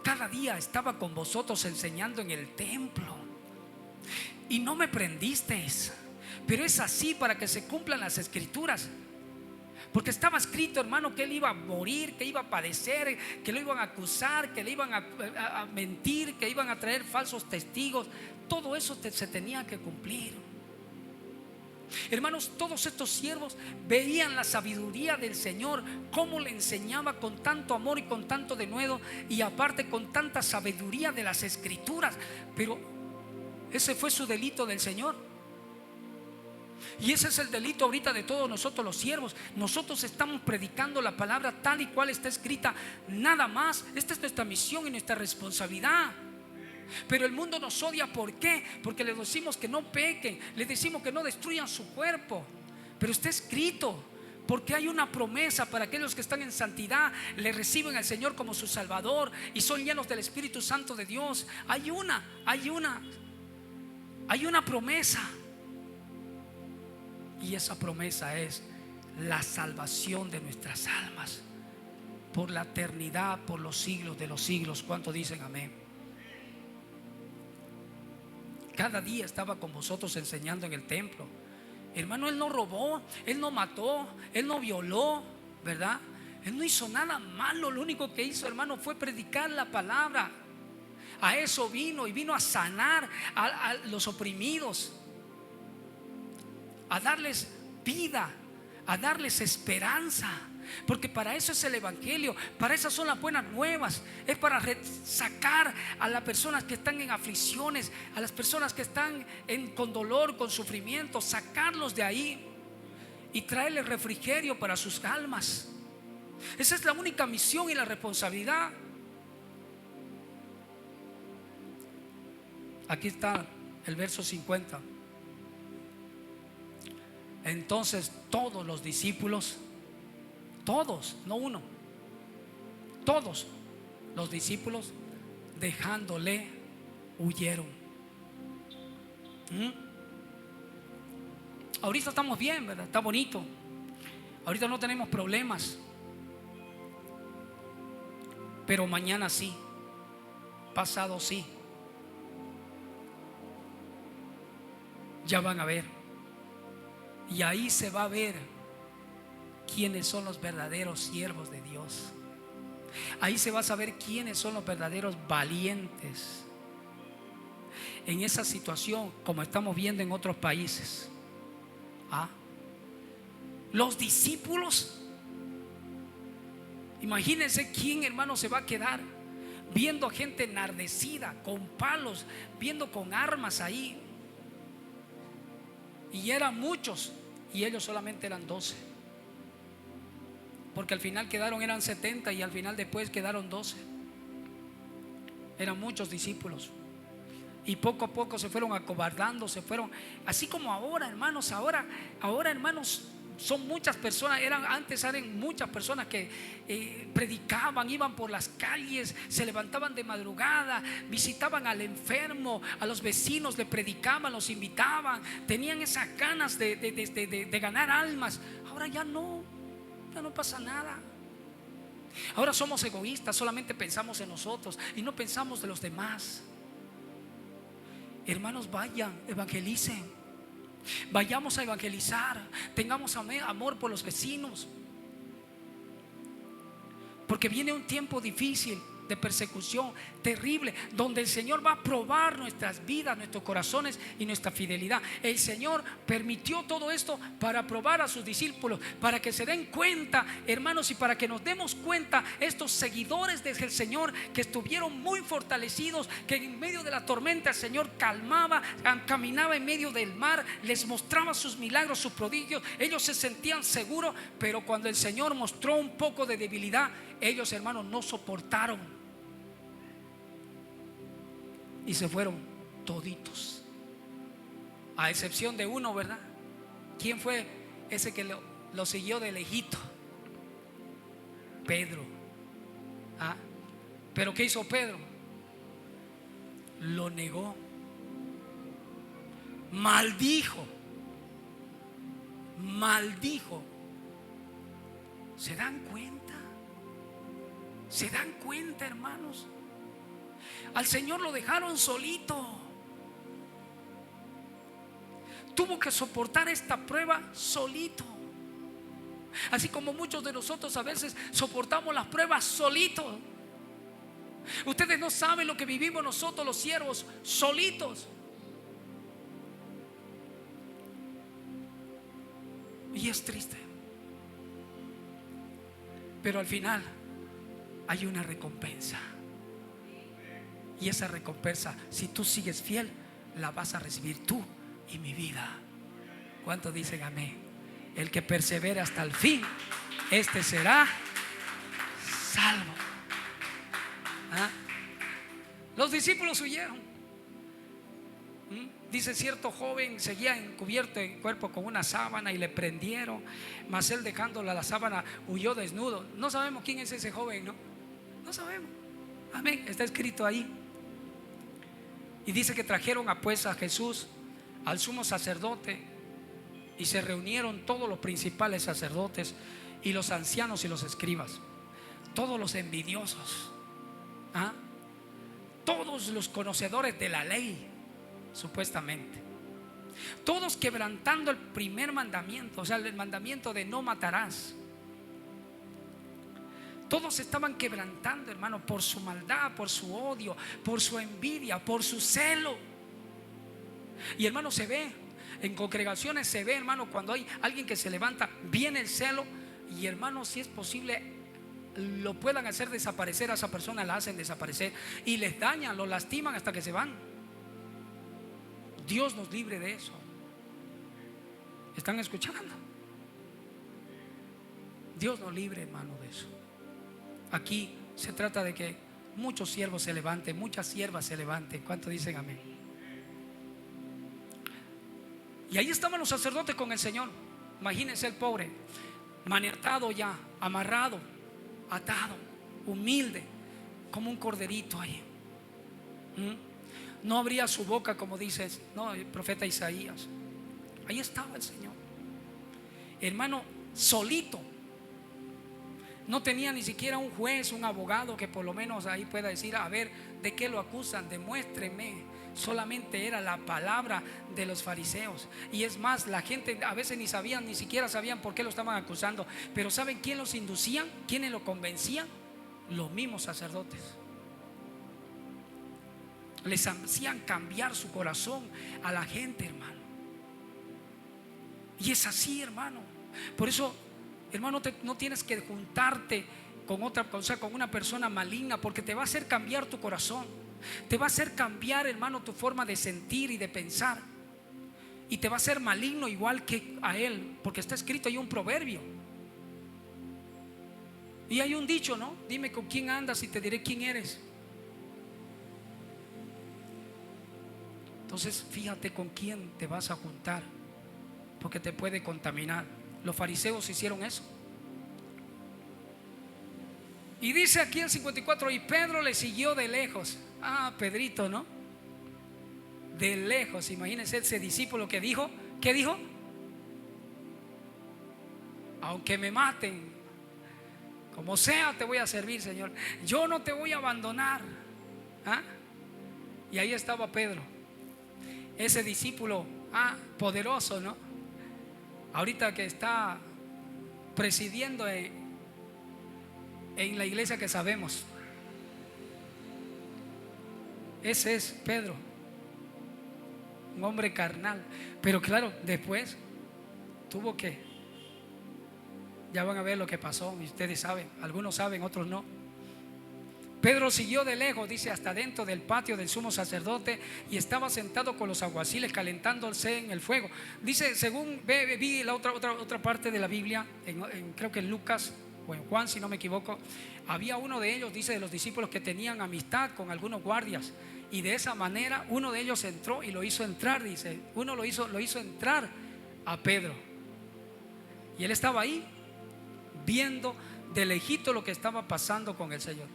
Cada día estaba con vosotros enseñando en el templo y no me prendisteis. Pero es así para que se cumplan las escrituras. Porque estaba escrito, hermano, que él iba a morir, que iba a padecer, que lo iban a acusar, que le iban a mentir, que iban a traer falsos testigos. Todo eso se tenía que cumplir. Hermanos, todos estos siervos veían la sabiduría del Señor, cómo le enseñaba con tanto amor y con tanto denuedo, y aparte con tanta sabiduría de las escrituras. Pero ese fue su delito del Señor. Y ese es el delito ahorita de todos nosotros los siervos. Nosotros estamos predicando la palabra tal y cual está escrita, nada más. Esta es nuestra misión y nuestra responsabilidad. Pero el mundo nos odia, ¿por qué? Porque le decimos que no pequen, le decimos que no destruyan su cuerpo. Pero está escrito, porque hay una promesa para aquellos que están en santidad, le reciben al Señor como su Salvador y son llenos del Espíritu Santo de Dios. Hay una promesa. Y esa promesa es la salvación de nuestras almas por la eternidad, por los siglos de los siglos. ¿Cuánto dicen amén? Cada día estaba con vosotros enseñando en el templo. Hermano, él no robó, él no mató, él no violó, ¿verdad? Él no hizo nada malo. Lo único que hizo, hermano, fue predicar la palabra. A eso vino, y vino a sanar a los oprimidos, a darles vida, a darles esperanza. Porque para eso es el evangelio, para esas son las buenas nuevas. Es para sacar a las personas que están en aflicciones, a las personas que están con dolor, con sufrimiento, sacarlos de ahí y traerles refrigerio para sus almas. Esa es la única misión y la responsabilidad. Aquí está el verso 50. Entonces todos los discípulos, todos, no uno, todos los discípulos, dejándole, huyeron. Ahorita estamos bien, ¿verdad? Está bonito. Ahorita no tenemos problemas. Pero mañana sí, pasado sí. Ya van a ver. Y ahí se va a ver quiénes son los verdaderos siervos de Dios. Ahí se va a saber quiénes son los verdaderos valientes en esa situación, como estamos viendo en otros países. Los discípulos, imagínense quién, hermano, se va a quedar viendo a gente enardecida, con palos, viendo con armas ahí. Y eran muchos, y ellos solamente eran 12. Porque al final eran 70 y al final después quedaron 12. Eran muchos discípulos. Y poco a poco se fueron acobardando, se fueron, así como ahora, hermanos, ahora hermanos, son muchas personas. Antes eran muchas personas que predicaban, iban por las calles, se levantaban de madrugada, visitaban al enfermo, a los vecinos le predicaban, los invitaban, tenían esas ganas de ganar almas. Ahora ya no pasa nada. Ahora somos egoístas, solamente pensamos en nosotros y no pensamos de los demás. Hermanos, vayan, evangelicen. Vayamos a evangelizar. Tengamos amor por los vecinos, porque viene un tiempo difícil de persecución terrible, donde el Señor va a probar nuestras vidas, nuestros corazones y nuestra fidelidad. El Señor permitió todo esto para probar a sus discípulos, para que se den cuenta, hermanos, y para que nos demos cuenta, estos seguidores del Señor que estuvieron muy fortalecidos, que en medio de la tormenta el Señor calmaba, caminaba en medio del mar, les mostraba sus milagros, sus prodigios. Ellos se sentían seguros, pero cuando el Señor mostró un poco de debilidad, ellos, hermanos, no soportaron y se fueron toditos, a excepción de uno, ¿verdad? ¿Quién fue ese que lo siguió de lejito? Pedro. ¿Pero qué hizo Pedro? Lo negó, maldijo. ¿Se dan cuenta? ¿Se dan cuenta, hermanos? Al Señor lo dejaron solito. Tuvo que soportar esta prueba solito. Así como muchos de nosotros a veces soportamos las pruebas solitos. Ustedes no saben lo que vivimos nosotros los siervos solitos. Y es triste. Pero al final hay una recompensa. Y esa recompensa, si tú sigues fiel, la vas a recibir tú y mi vida. ¿Cuántos dicen amén? El que persevera hasta el fin, este será salvo. Los discípulos huyeron. Dice, cierto joven seguía encubierto en cuerpo con una sábana y le prendieron, mas él, dejándola la sábana, huyó desnudo. No sabemos quién es ese joven, no sabemos. Amén, está escrito ahí. Y dice que trajeron pues a Jesús al sumo sacerdote, y se reunieron todos los principales sacerdotes y los ancianos y los escribas, todos los envidiosos, todos los conocedores de la ley, supuestamente, todos quebrantando el primer mandamiento, o sea, el mandamiento de no matarás. Todos estaban quebrantando, hermano, por su maldad, por su odio, por su envidia, por su celo. Y, hermano, se ve en congregaciones, se ve, hermano, cuando hay alguien que se levanta, viene el celo. Y, hermano, si es posible, lo puedan hacer desaparecer a esa persona, la hacen desaparecer y les dañan, lo lastiman hasta que se van. Dios nos libre de eso. ¿Están escuchando? Dios nos libre, hermano, de eso. Aquí se trata de que muchos siervos se levanten, muchas siervas se levanten. ¿Cuántos dicen amén? Y ahí estaban los sacerdotes con el Señor. Imagínense el pobre, maniatado ya, amarrado, atado, humilde, como un corderito ahí. No abría su boca, como dice el profeta Isaías. Ahí estaba el Señor, hermano, solito. No tenía ni siquiera un juez, un abogado que por lo menos ahí pueda decir, a ver, ¿de qué lo acusan? Demuéstreme. Solamente era la palabra de los fariseos. Y es más, la gente a veces ni siquiera sabían por qué lo estaban acusando. Pero ¿saben quién los inducía? ¿Quiénes lo convencían? Los mismos sacerdotes. Les hacían cambiar su corazón a la gente, hermano. Y es así, hermano. Por eso, hermano, no tienes que juntarte con otra cosa, con una persona maligna, porque te va a hacer cambiar tu corazón, te va a hacer cambiar, hermano, tu forma de sentir y de pensar, y te va a hacer maligno igual que a él, porque está escrito, hay un proverbio y hay un dicho, ¿no? Dime con quién andas y te diré quién eres. Entonces fíjate con quién te vas a juntar, porque te puede contaminar. Los fariseos hicieron eso. Y dice aquí el 54, y Pedro le siguió de lejos. Pedrito, ¿no? De lejos. Imagínense ese discípulo que dijo, ¿qué dijo? Aunque me maten, como sea te voy a servir, Señor, yo no te voy a abandonar. Y ahí estaba Pedro, ese discípulo poderoso, ¿no? Ahorita que está presidiendo en la iglesia que sabemos. Ese es Pedro, un hombre carnal. Pero claro, después tuvo que, ya van a ver lo que pasó, y ustedes saben, algunos saben, otros no. Pedro siguió de lejos, dice, hasta dentro del patio del sumo sacerdote, y estaba sentado con los alguaciles calentándose en el fuego. Dice, según vi la otra parte de la Biblia, creo que en Lucas o en Juan, si no me equivoco, había uno de ellos, dice, de los discípulos que tenían amistad con algunos guardias, y de esa manera uno de ellos entró y lo hizo entrar, dice, uno lo hizo entrar a Pedro, y él estaba ahí viendo de lejito lo que estaba pasando con el Señor.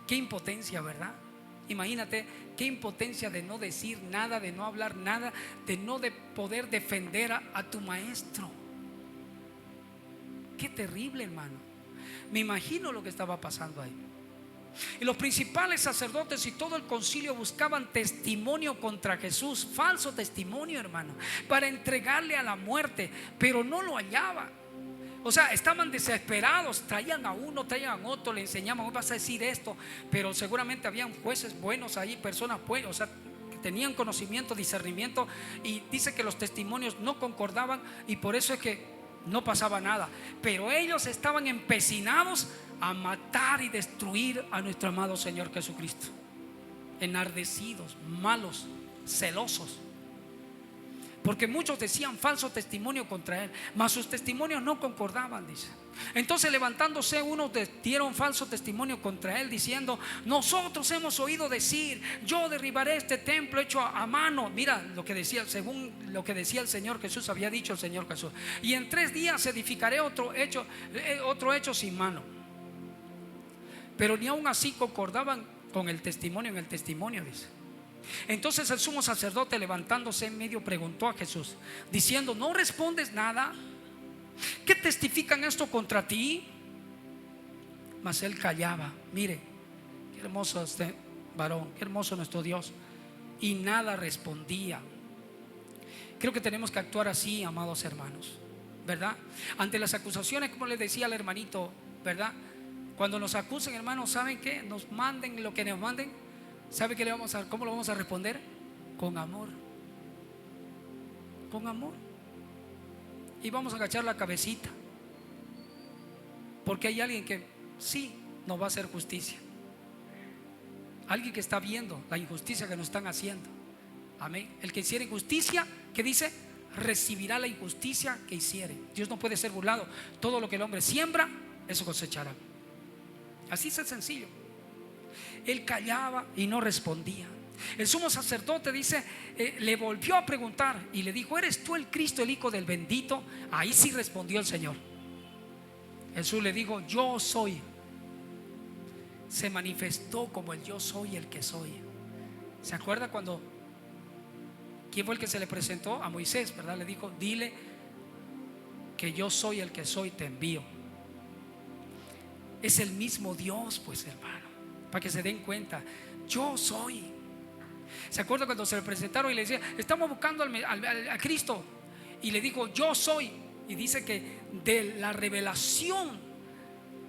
Qué impotencia, ¿verdad? Imagínate, qué impotencia de no decir nada, de no hablar nada, de no poder defender a tu maestro. Qué terrible, hermano. Me imagino lo que estaba pasando ahí. Y los principales sacerdotes y todo el concilio buscaban testimonio contra Jesús, falso testimonio, hermano, para entregarle a la muerte, pero no lo hallaban. O sea, estaban desesperados, traían a uno, traían a otro, le enseñaban, hoy vas a decir esto, pero seguramente habían jueces buenos ahí, personas buenas, o sea, que tenían conocimiento, discernimiento, y dice que los testimonios no concordaban, y por eso es que no pasaba nada. Pero ellos estaban empecinados a matar y destruir a nuestro amado Señor Jesucristo, enardecidos, malos, celosos, porque muchos decían falso testimonio contra él, mas sus testimonios no concordaban, dice. Entonces, levantándose unos, dieron falso testimonio contra él, diciendo: nosotros hemos oído decir, yo derribaré este templo hecho a mano. Mira lo que decía, según lo que decía el Señor Jesús, había dicho el Señor Jesús, y en 3 días edificaré otro hecho sin mano. Pero ni aún así concordaban con el testimonio, en el testimonio, dice. Entonces el sumo sacerdote, levantándose en medio, preguntó a Jesús, diciendo: ¿no respondes nada? ¿Qué testifican esto contra ti? Mas él callaba. Mire, qué hermoso este varón, qué hermoso nuestro Dios. Y nada respondía. Creo que tenemos que actuar así, amados hermanos, ¿verdad? Ante las acusaciones, como les decía al hermanito, ¿verdad? Cuando nos acusen, hermanos, ¿saben qué? Nos manden lo que nos manden. ¿Sabe qué cómo lo vamos a responder? Con amor. Con amor. Y vamos a agachar la cabecita, porque hay alguien que sí nos va a hacer justicia. Alguien que está viendo la injusticia que nos están haciendo. Amén. El que hiciere injusticia, ¿qué dice? Recibirá la injusticia que hiciere. Dios no puede ser burlado. Todo lo que el hombre siembra, eso cosechará. Así es sencillo. Él callaba y no respondía. El sumo sacerdote, dice, le volvió a preguntar y le dijo: ¿eres tú el Cristo, el Hijo del bendito? Ahí sí respondió el Señor. Jesús le dijo: yo soy. Se manifestó como el yo soy, el que soy. ¿Se acuerda cuando quién fue el que se le presentó? A Moisés, ¿verdad? Le dijo: dile que yo soy el que soy, te envío. Es el mismo Dios, pues, hermano, para que se den cuenta. Yo soy. ¿Se acuerda cuando se le presentaron y le decía: estamos buscando a Cristo? Y le dijo: yo soy. Y dice que de la revelación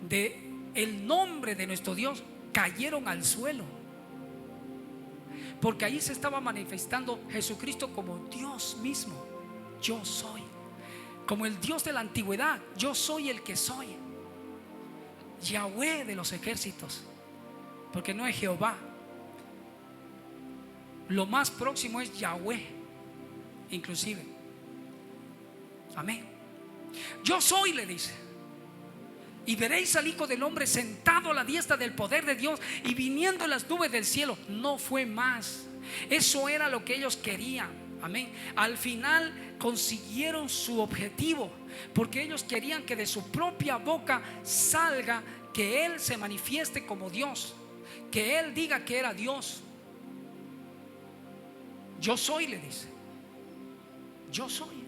de el nombre de nuestro Dios cayeron al suelo, porque ahí se estaba manifestando Jesucristo como Dios mismo. Yo soy. como el Dios de la antigüedad. Yo soy el que soy, Yahweh de los ejércitos, porque no es Jehová. Lo más próximo es Yahweh, inclusive. Amén. Yo soy, le dice. Y veréis al Hijo del Hombre sentado a la diestra del poder de Dios y viniendo en las nubes del cielo. No fue más. Eso era lo que ellos querían. Amén. Al final consiguieron su objetivo, porque ellos querían que de su propia boca salga que Él se manifieste como Dios, que Él diga que era Dios. Yo soy, le dice. Yo soy.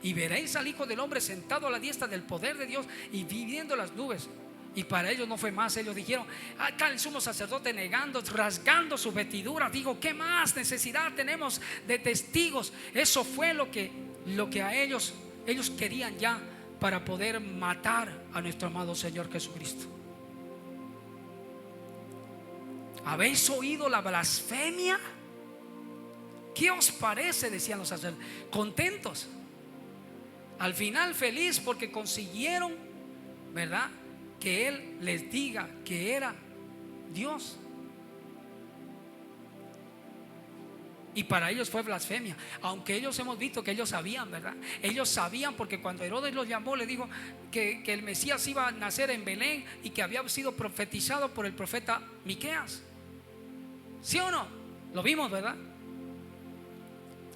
Y veréis al Hijo del Hombre sentado a la diestra del poder de Dios y viviendo las nubes. Y para ellos no fue más. Ellos dijeron: acá el sumo sacerdote negando, rasgando su vestidura, digo, ¿qué más necesidad tenemos de testigos? Eso fue lo que a ellos querían ya, para poder matar a nuestro amado Señor Jesucristo. ¿Habéis oído la blasfemia? ¿Qué os parece?, decían los sacerdotes, contentos. Al final feliz porque consiguieron, ¿verdad?, que Él les diga que era Dios. Y para ellos fue blasfemia, aunque ellos hemos visto que ellos sabían, ¿verdad? Ellos sabían, porque cuando Herodes los llamó, le dijo que el Mesías iba a nacer en Belén y que había sido profetizado por el profeta Miqueas. ¿Sí o no? Lo vimos, ¿verdad?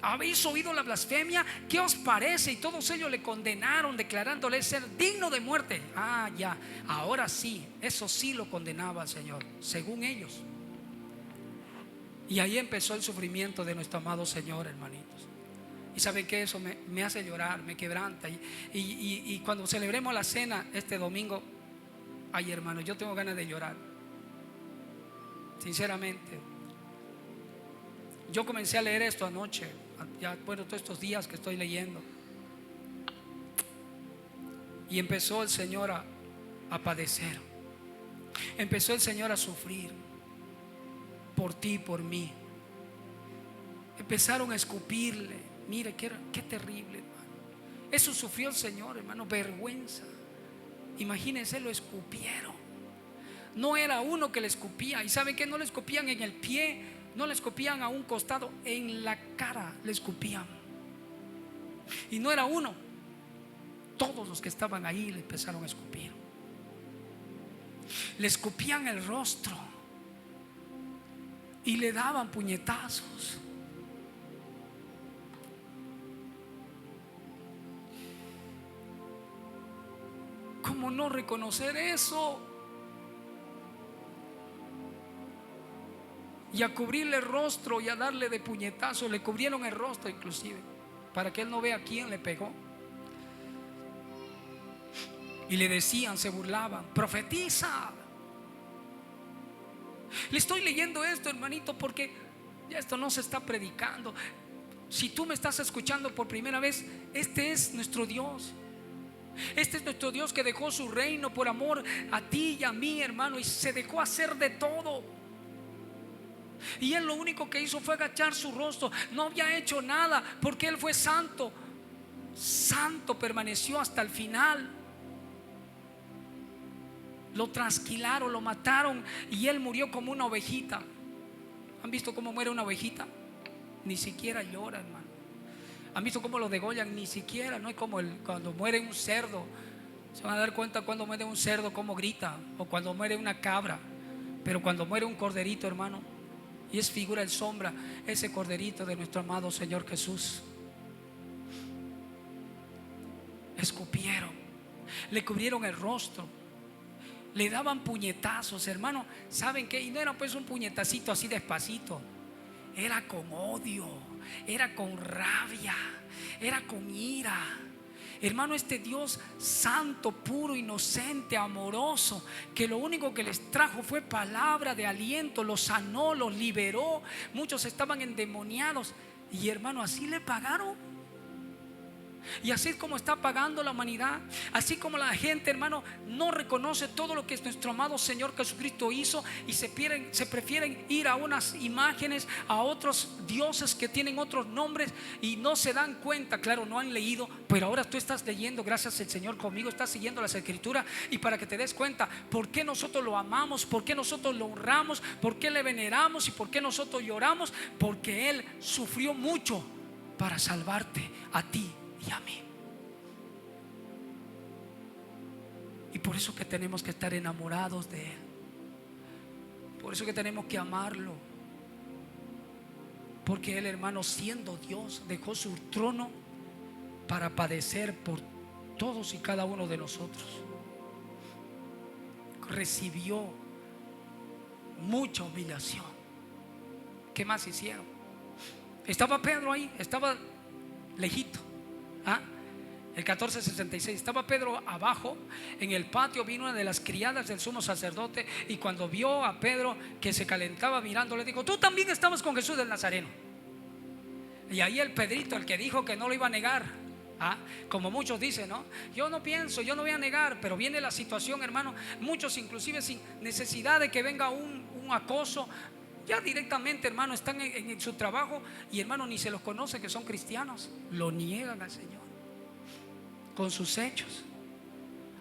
¿Habéis oído la blasfemia? ¿Qué os parece? Y todos ellos le condenaron, declarándole ser digno de muerte. Ah, ya, ahora sí, eso sí lo condenaba al Señor, según ellos. Y ahí empezó el sufrimiento de nuestro amado Señor, hermanitos. Y saben que eso me hace llorar, me quebranta. Y cuando celebremos la cena este domingo, ay, hermanos, yo tengo ganas de llorar, sinceramente. Yo comencé a leer esto anoche, ya bueno, todos estos días que estoy leyendo, y empezó el Señor a padecer. Empezó el Señor a sufrir por ti y por mí. Empezaron a escupirle. Mire qué terrible, hermano. Eso sufrió el Señor, hermano, vergüenza. Imagínense, lo escupieron. No era uno que le escupía. Y saben que no le escupían en el pie, no le escupían a un costado, en la cara le escupían. Y no era uno, todos los que estaban ahí le empezaron a escupir. Le escupían el rostro y le daban puñetazos. ¿Cómo no reconocer eso? Y a cubrirle el rostro y a darle de puñetazos. Le cubrieron el rostro inclusive, para que él no vea quién le pegó. Y le decían, se burlaban: profetiza. Le estoy leyendo esto, hermanito, porque ya esto no se está predicando. Si tú me estás escuchando por primera vez, este es nuestro Dios. Este es nuestro Dios que dejó su reino por amor a ti y a mí, hermano, y se dejó hacer de todo. Y Él lo único que hizo fue agachar su rostro. No había hecho nada, porque Él fue santo. Santo permaneció hasta el final. Lo trasquilaron, lo mataron, y Él murió como una ovejita. ¿Han visto cómo muere una ovejita? Ni siquiera llora, hermano. ¿Han visto cómo lo degollan? Ni siquiera. No es como cuando muere un cerdo. Se van a dar cuenta cuando muere un cerdo cómo grita, o cuando muere una cabra. Pero cuando muere un corderito, hermano, y es figura, el sombra, ese corderito de nuestro amado Señor Jesús. Escupieron, le cubrieron el rostro, le daban puñetazos, hermano. ¿Saben qué? Y no era pues un puñetacito así despacito. Era con odio, era con rabia, era con ira. Hermano, este Dios santo, puro, inocente, amoroso, que lo único que les trajo fue palabra de aliento, los sanó, los liberó. Muchos estaban endemoniados, y hermano, así le pagaron. Y así es como está pagando la humanidad. Así como la gente, hermano, no reconoce todo lo que nuestro amado Señor Jesucristo hizo, y se prefieren ir a unas imágenes, a otros dioses que tienen otros nombres, y no se dan cuenta. Claro, no han leído, pero ahora tú estás leyendo, gracias al Señor conmigo, estás siguiendo las Escrituras, y para que te des cuenta por qué nosotros lo amamos, por qué nosotros lo honramos, por qué le veneramos y por qué nosotros lloramos. Porque Él sufrió mucho para salvarte a ti y a mí. Y por eso que tenemos que estar enamorados de Él. Por eso que tenemos que amarlo. Porque Él, hermano, siendo Dios, dejó su trono para padecer por todos y cada uno de nosotros. Recibió mucha humillación. ¿Qué más hicieron? Estaba Pedro ahí, estaba lejito. El 1466, estaba Pedro abajo en el patio. Vino una de las criadas del sumo sacerdote, y cuando vio a Pedro que se calentaba mirando, le dijo: tú también estabas con Jesús del Nazareno. Y ahí el Pedrito, el que dijo que no lo iba a negar, como muchos dicen, ¿no? Yo no pienso, yo no voy a negar. Pero viene la situación, hermano, muchos inclusive sin necesidad de que venga un acoso, ya directamente, hermano, están en su trabajo, y hermano, ni se los conoce que son cristianos, lo niegan al Señor con sus hechos.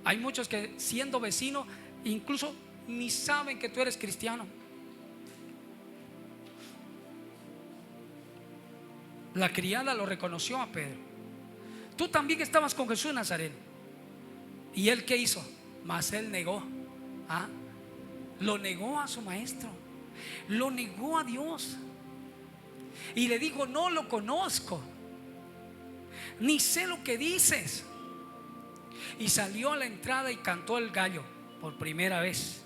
Hay muchos que, siendo vecinos, incluso ni saben que tú eres cristiano. La criada lo reconoció a Pedro: tú también estabas con Jesús Nazareno. ¿Y él qué hizo? Mas él negó. Lo negó a su maestro, lo negó a Dios, y le dijo: no lo conozco, ni sé lo que dices. Y salió a la entrada y cantó el gallo por primera vez.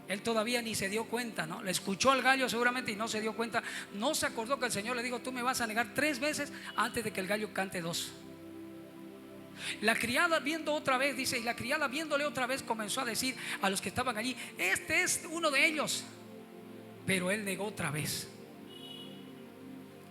Él todavía ni se dio cuenta, ¿no? Le escuchó al gallo seguramente y no se dio cuenta. No se acordó que el Señor le dijo: tú me vas a negar 3 veces antes de que el gallo cante 2. La criada viendo otra vez, dice, y la criada viéndole otra vez comenzó a decir a los que estaban allí: este es uno de ellos. Pero él negó otra vez.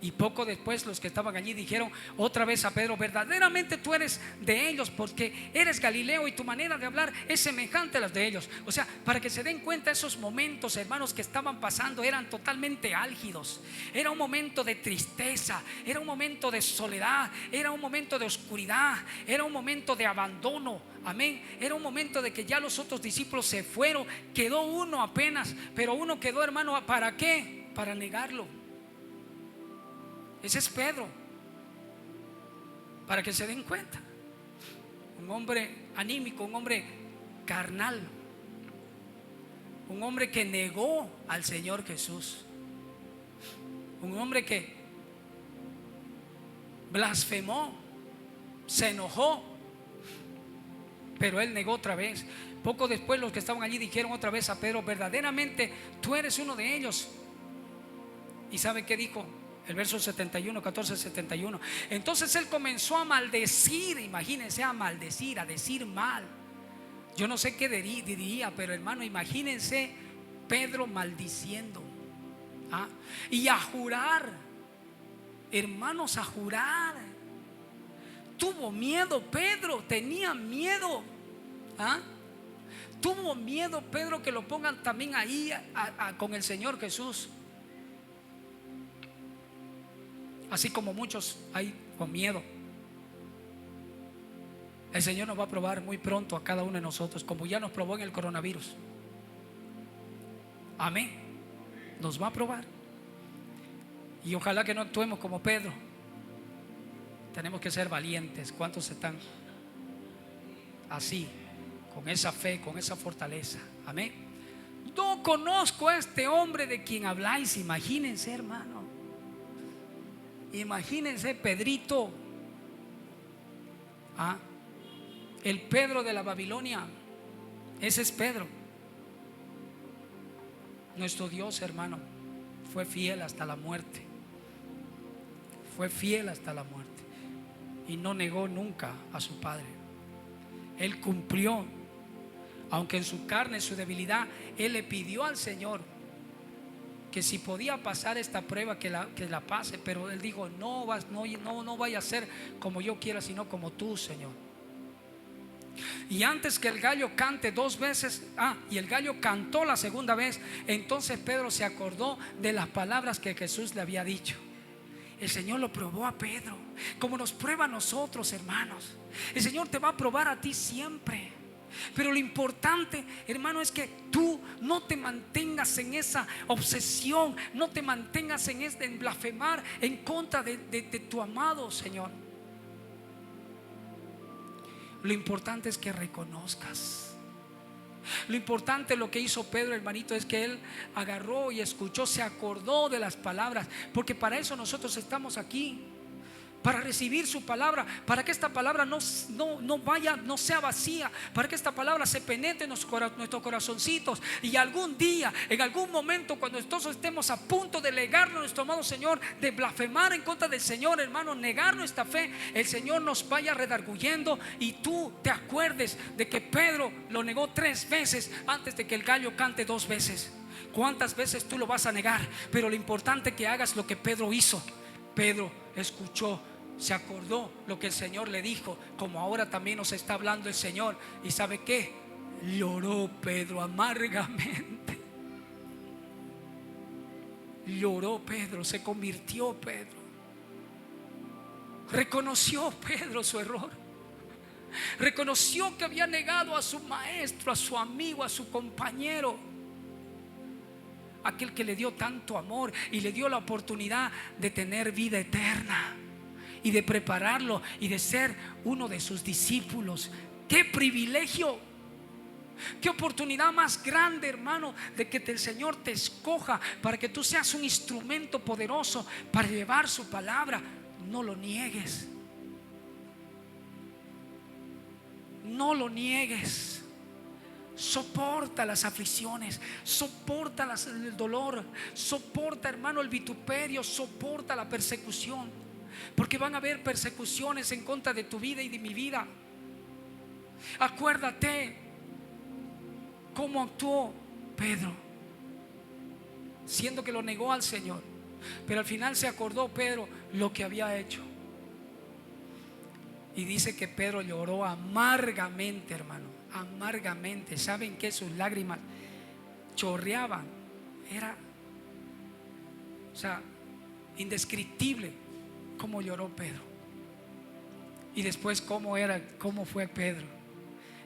Y poco después los que estaban allí dijeron otra vez a Pedro: verdaderamente tú eres de ellos, porque eres Galileo y tu manera de hablar es semejante a las de ellos. O sea, para que se den cuenta, esos momentos, hermanos, que estaban pasando eran totalmente álgidos. Era un momento de tristeza, era un momento de soledad, era un momento de oscuridad, era un momento de abandono. Amén. Era un momento de que ya los otros discípulos se fueron, quedó uno apenas, pero uno quedó, hermano, ¿para qué? Para negarlo. Ese es Pedro, para que se den cuenta. Un hombre anímico, un hombre carnal, un hombre que negó al Señor Jesús, un hombre que blasfemó, se enojó, pero él negó otra vez. Poco después los que estaban allí dijeron otra vez a Pedro: verdaderamente tú eres uno de ellos. ¿Y sabe qué dijo? El verso 71, 14, 71. Entonces él comenzó a maldecir. Imagínense, a maldecir, a decir mal. Yo no sé qué diría, pero hermano, imagínense Pedro maldiciendo, y a jurar, hermanos, a jurar. Tuvo miedo Pedro, tenía miedo. Tuvo miedo Pedro que lo pongan también ahí con el Señor Jesús. Así como muchos hay con miedo. El Señor nos va a probar muy pronto a cada uno de nosotros, como ya nos probó en el coronavirus. Amén. Nos va a probar. Y ojalá que no actuemos como Pedro. Tenemos que ser valientes. ¿Cuántos están así, con esa fe, con esa fortaleza? Amén. No conozco a este hombre de quien habláis. Imagínense, hermano. Imagínense Pedrito, el Pedro de la Babilonia. Ese es Pedro. Nuestro Dios, hermano, fue fiel hasta la muerte. Fue fiel hasta la muerte. Y no negó nunca a su Padre. Él cumplió. Aunque en su carne, en su debilidad, él le pidió al Señor que si podía pasar esta prueba, que la pase. Pero él dijo: no vaya a ser como yo quiera, sino como tú, Señor. Y antes que el gallo cante 2 veces, y el gallo cantó la segunda vez, entonces Pedro se acordó de las palabras que Jesús le había dicho. El Señor lo probó a Pedro, como nos prueba a nosotros, hermanos. El Señor te va a probar a ti siempre. Pero lo importante, hermano, es que tú no te mantengas en esa obsesión, no te mantengas en blasfemar en contra de tu amado Señor. Lo importante es que reconozcas. Lo importante, lo que hizo Pedro, hermanito, es que él agarró y escuchó, se acordó de las palabras, porque para eso nosotros estamos aquí, para recibir su palabra, para que esta palabra no sea vacía, para que esta palabra se penetre en nuestros corazoncitos, y algún día, en algún momento, cuando nosotros estemos a punto de negarnos a nuestro amado Señor, de blasfemar en contra del Señor, hermano, negar nuestra fe, el Señor nos vaya redarguyendo y tú te acuerdes de que Pedro lo negó 3 veces antes de que el gallo cante 2 veces. ¿Cuántas veces tú lo vas a negar? Pero lo importante es que hagas lo que Pedro hizo. Pedro escuchó, se acordó lo que el Señor le dijo, como ahora también nos está hablando el Señor. ¿Y sabe qué? Lloró Pedro amargamente. Lloró Pedro, se convirtió Pedro. Reconoció Pedro su error. Reconoció que había negado a su maestro, a su amigo, a su compañero, aquel que le dio tanto amor y le dio la oportunidad de tener vida eterna y de prepararlo y de ser uno de sus discípulos. ¡Qué privilegio! ¡Qué oportunidad más grande, hermano, de que el Señor te escoja para que tú seas un instrumento poderoso para llevar su palabra! No lo niegues. No lo niegues. Soporta las aflicciones, soporta el dolor, soporta, hermano, el vituperio, soporta la persecución, porque van a haber persecuciones en contra de tu vida y de mi vida. Acuérdate cómo actuó Pedro, siendo que lo negó al Señor, pero al final se acordó Pedro lo que había hecho. Y dice que Pedro lloró amargamente, hermano, amargamente. ¿Saben qué? Sus lágrimas chorreaban. Era, indescriptible cómo lloró Pedro. Y después cómo fue Pedro.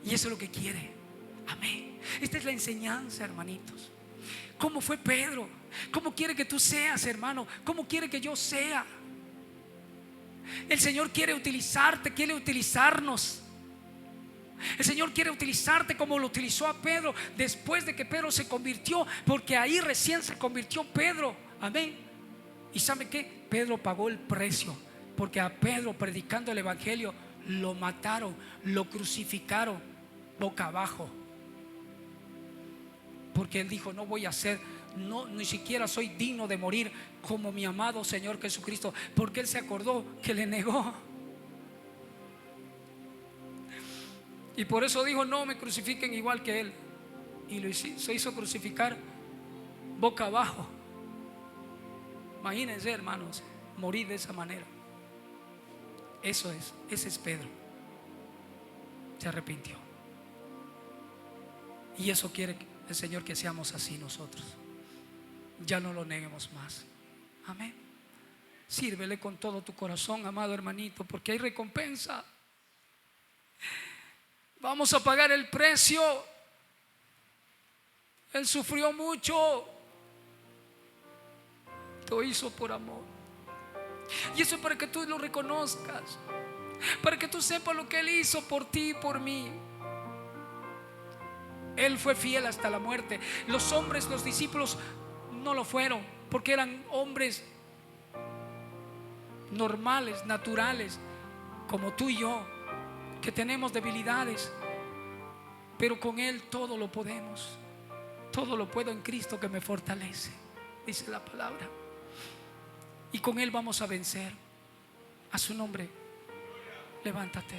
Y eso es lo que quiere. Amén. Esta es la enseñanza, hermanitos. ¿Cómo fue Pedro? ¿Cómo quiere que tú seas, hermano? ¿Cómo quiere que yo sea? El Señor quiere utilizarte, quiere utilizarnos. El Señor quiere utilizarte como lo utilizó a Pedro después de que Pedro se convirtió, porque ahí recién se convirtió Pedro. Amén. ¿Y sabe qué? Pedro pagó el precio, porque a Pedro, predicando el evangelio, lo mataron, lo crucificaron boca abajo, porque él dijo: no voy a ser, ni siquiera soy digno de morir como mi amado Señor Jesucristo, porque él se acordó que le negó. Y por eso dijo: no me crucifiquen igual que él. Y se hizo crucificar boca abajo. Imagínense, hermanos, morir de esa manera. Ese es Pedro. Se arrepintió. Y eso quiere el Señor, que seamos así nosotros. Ya no lo neguemos más. Amén. Sírvele con todo tu corazón, amado hermanito, porque hay recompensa. Vamos a pagar el precio. Él sufrió mucho. Lo hizo por amor. Y eso es para que tú lo reconozcas, para que tú sepas lo que Él hizo por ti y por mí. Él fue fiel hasta la muerte. Los hombres, los discípulos, no lo fueron, porque eran hombres normales, naturales, como tú y yo, que tenemos debilidades. Pero con Él todo lo podemos. Todo lo puedo en Cristo que me fortalece, dice la palabra. Y con Él vamos a vencer. A su nombre, levántate.